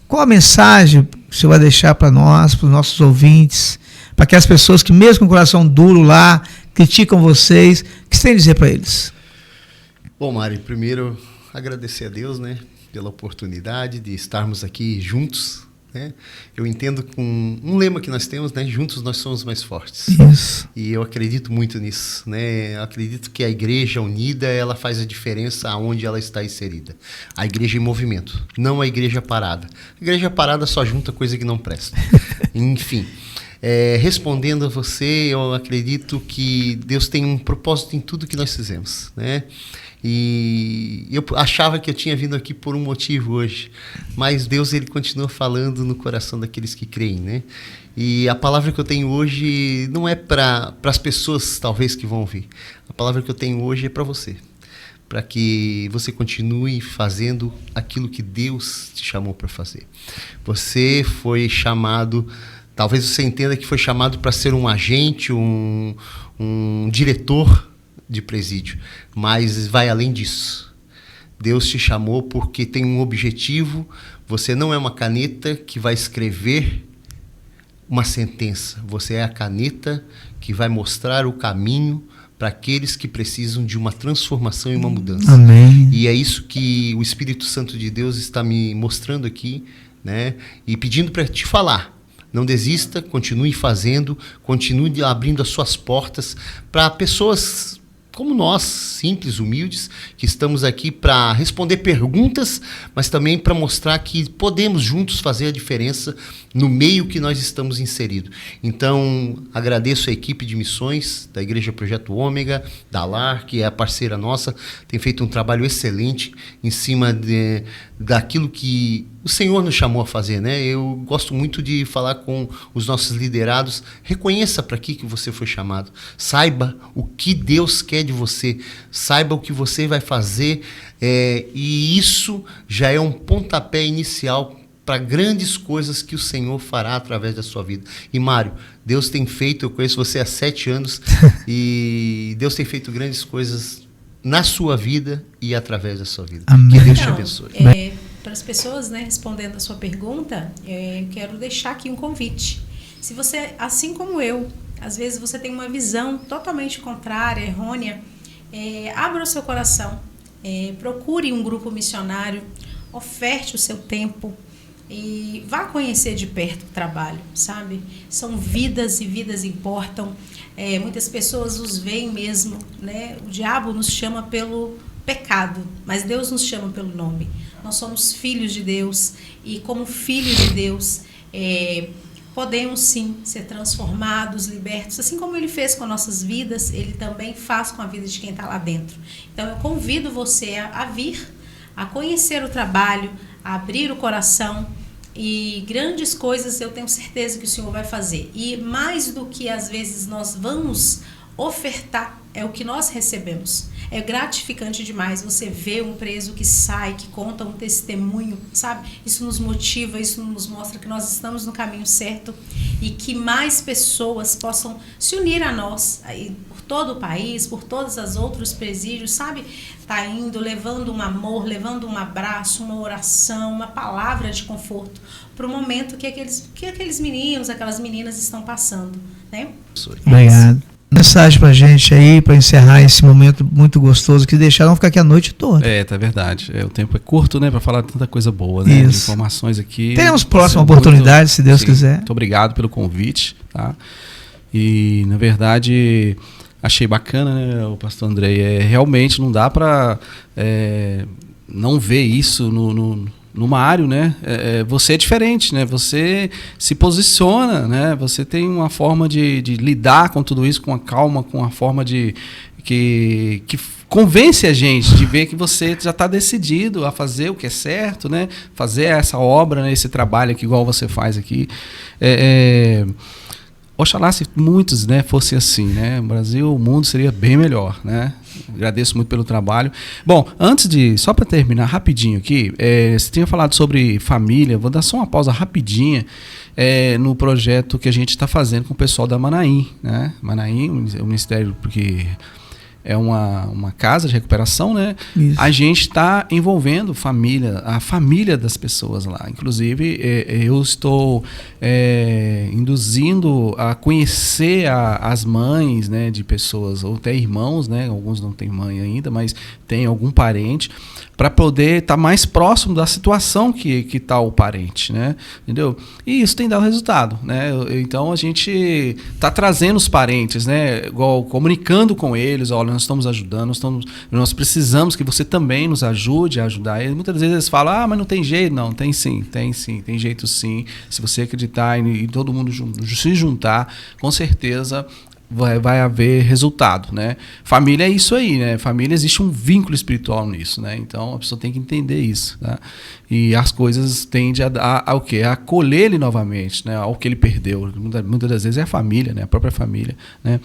qual a mensagem que você vai deixar para nós, para os nossos ouvintes, para aquelas pessoas que, mesmo com o coração duro lá, criticam vocês, o que você tem a dizer para eles? Bom, Mário, primeiro agradecer a Deus, né, pela oportunidade de estarmos aqui juntos, né? Eu entendo com um lema que nós temos, né, juntos nós somos mais fortes. Isso. E eu acredito muito nisso, né? Eu acredito que a igreja unida, ela faz a diferença aonde ela está inserida. A igreja em movimento, não a igreja parada. A igreja parada só junta coisa que não presta. Enfim. Respondendo a você, eu acredito que Deus tem um propósito em tudo que nós fizemos, né? E eu achava que eu tinha vindo aqui por um motivo hoje, mas Deus, ele continua falando no coração daqueles que creem, né? E a palavra que eu tenho hoje não é para as pessoas, talvez, que vão ouvir. A palavra que eu tenho hoje é para você, para que você continue fazendo aquilo que Deus te chamou para fazer. Você foi chamado... Talvez você entenda que foi chamado para ser um agente, um diretor de presídio, mas vai além disso. Deus te chamou porque tem um objetivo. Você não é uma caneta que vai escrever uma sentença. Você é a caneta que vai mostrar o caminho para aqueles que precisam de uma transformação e uma mudança. Amém. E é isso que o Espírito Santo de Deus está me mostrando aqui, né? E pedindo para te falar. Não desista, continue fazendo, continue abrindo as suas portas para pessoas como nós, simples, humildes, que estamos aqui para responder perguntas, mas também para mostrar que podemos juntos fazer a diferença no meio que nós estamos inseridos. Então, agradeço a equipe de missões da Igreja Projeto Ômega, da LAR, que é a parceira nossa, tem feito um trabalho excelente em cima daquilo que o Senhor nos chamou a fazer, né? Eu gosto muito de falar com os nossos liderados. Reconheça para que você foi chamado. Saiba o que Deus quer de você. Saiba o que você vai fazer. E isso já é um pontapé inicial para grandes coisas que o Senhor fará através da sua vida. E, Mário, Deus tem feito, eu conheço você há 7 anos, e Deus tem feito grandes coisas na sua vida e através da sua vida. Amém. Que Deus te abençoe. Para as pessoas, né, respondendo a sua pergunta, eu quero deixar aqui um convite. Se você, assim como eu, às vezes você tem uma visão totalmente contrária, errônea, abra o seu coração, procure um grupo missionário, oferte o seu tempo e vá conhecer de perto o trabalho, sabe? São vidas e vidas importam. Muitas pessoas os veem mesmo, né? O diabo nos chama pelo pecado, mas Deus nos chama pelo nome. Nós somos filhos de Deus e como filhos de Deus podemos sim ser transformados, libertos, assim como Ele fez com nossas vidas, Ele também faz com a vida de quem está lá dentro. Então eu convido você a vir, a conhecer o trabalho, a abrir o coração, e grandes coisas eu tenho certeza que o Senhor vai fazer. E mais do que às vezes nós vamos ofertar, é o que nós recebemos. É gratificante demais você ver um preso que sai, que conta um testemunho, sabe? Isso nos motiva, isso nos mostra que nós estamos no caminho certo e que mais pessoas possam se unir a nós, aí, por todo o país, por todos os outros presídios, sabe? Tá indo, levando um amor, levando um abraço, uma oração, uma palavra de conforto para o momento que aqueles meninos, aquelas meninas estão passando, né? Obrigado. Mensagem pra gente aí, para encerrar esse momento muito gostoso, que deixaram ficar aqui a noite toda. Tá verdade. O tempo é curto, né, para falar de tanta coisa boa, né? Isso. De informações aqui. Teremos próxima oportunidade, se Deus quiser. Muito obrigado pelo convite, tá? E, na verdade, achei bacana, né, o pastor Andrei, realmente não dá para não ver isso no Mário, né? Você é diferente, né? Você se posiciona, né? Você tem uma forma de lidar com tudo isso com a calma, com uma forma que convence a gente de ver que você já está decidido a fazer o que é certo, né? Fazer essa obra, né? Esse trabalho aqui, igual você faz aqui. Oxalá se muitos, né, fossem assim, né? O Brasil, o mundo seria bem melhor, né? Agradeço muito pelo trabalho. Bom, só para terminar rapidinho aqui, você tinha falado sobre família, vou dar só uma pausa rapidinha no projeto que a gente está fazendo com o pessoal da Manaim, né? Manaim, o Ministério, porque é uma casa de recuperação, né? Isso. A gente está envolvendo a família das pessoas lá. Inclusive, eu estou induzindo a conhecer as mães, né, de pessoas, ou até irmãos, né? Alguns não têm mãe ainda, mas tem algum parente, para poder estar mais próximo da situação que está o parente, né? Entendeu? E isso tem dado resultado, né? Então, a gente está trazendo os parentes, né? Igual, comunicando com eles, olha, nós estamos ajudando, nós precisamos que você também nos ajude a ajudar eles. Muitas vezes eles falam, mas não tem jeito. Não, tem sim, tem jeito sim. Se você acreditar e todo mundo se juntar, com certeza vai haver resultado, né? Família é isso aí, né? Família, existe um vínculo espiritual nisso, né? Então a pessoa tem que entender isso, tá? E as coisas tendem a o quê? A acolher ele novamente, né? Ao que ele perdeu. Muitas das vezes é a família, né? A própria família, né?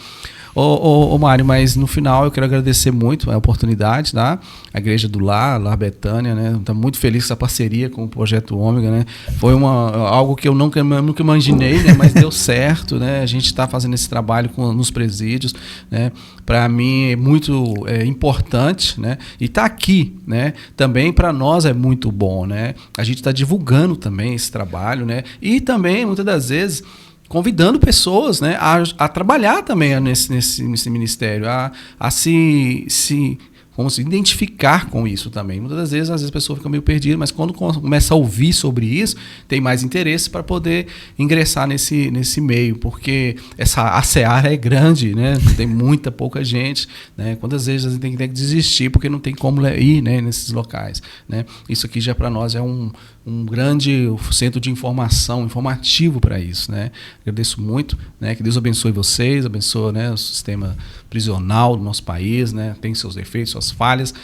Ô Mário, mas no final eu quero agradecer muito a oportunidade, tá? A Igreja do Lar Betânia, né? Está muito feliz com essa parceria com o Projeto Ômega, né? Foi algo que eu nunca imaginei, né? Mas deu certo, né? A gente está fazendo esse trabalho com nos presídios, né? Para mim é muito importante, né? E estar aqui, né? Também para nós é muito bom, né? A gente está divulgando também esse trabalho, né? E também, muitas das vezes, convidando pessoas, né, a trabalhar também nesse ministério, a se identificar com isso também. Muitas das vezes, a pessoa fica meio perdida, mas quando começa a ouvir sobre isso, tem mais interesse para poder ingressar nesse meio, porque a seara é grande, né? Tem pouca gente, né? Quantas vezes a gente tem que desistir porque não tem como ir, né, nesses locais, né? Isso aqui já para nós é um grande centro de informativo para isso, né? Agradeço muito, né? Que Deus abençoe vocês, abençoe, né, o sistema prisional do nosso país, né? Tem seus defeitos, suas falhas,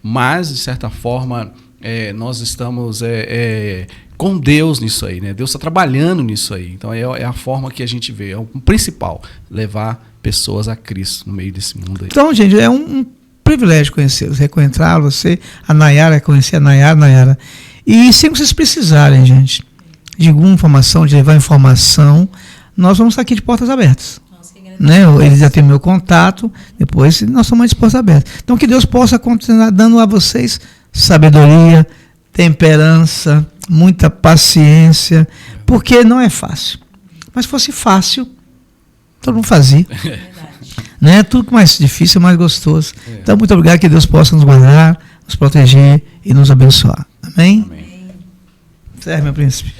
mas de certa forma nós estamos com Deus nisso aí, né? Deus está trabalhando nisso aí. Então é a forma que a gente vê, é o principal, levar pessoas a Cristo no meio desse mundo aí. Então, gente, é um privilégio conhecê-los, reencontrar você, a Nayara, conhecer a Nayara. E sempre que vocês precisarem, gente, de alguma informação, de levar informação, nós vamos estar aqui de portas abertas. Né? Eles já têm meu contato, depois nós somos de portas abertas. Então que Deus possa continuar dando a vocês sabedoria, temperança, muita paciência, porque não é fácil. Mas se fosse fácil, todo mundo fazia. Né? Tudo mais difícil é mais gostoso. Então muito obrigado, que Deus possa nos guardar, nos proteger e nos abençoar. Amém? Amém. Serve, meu príncipe.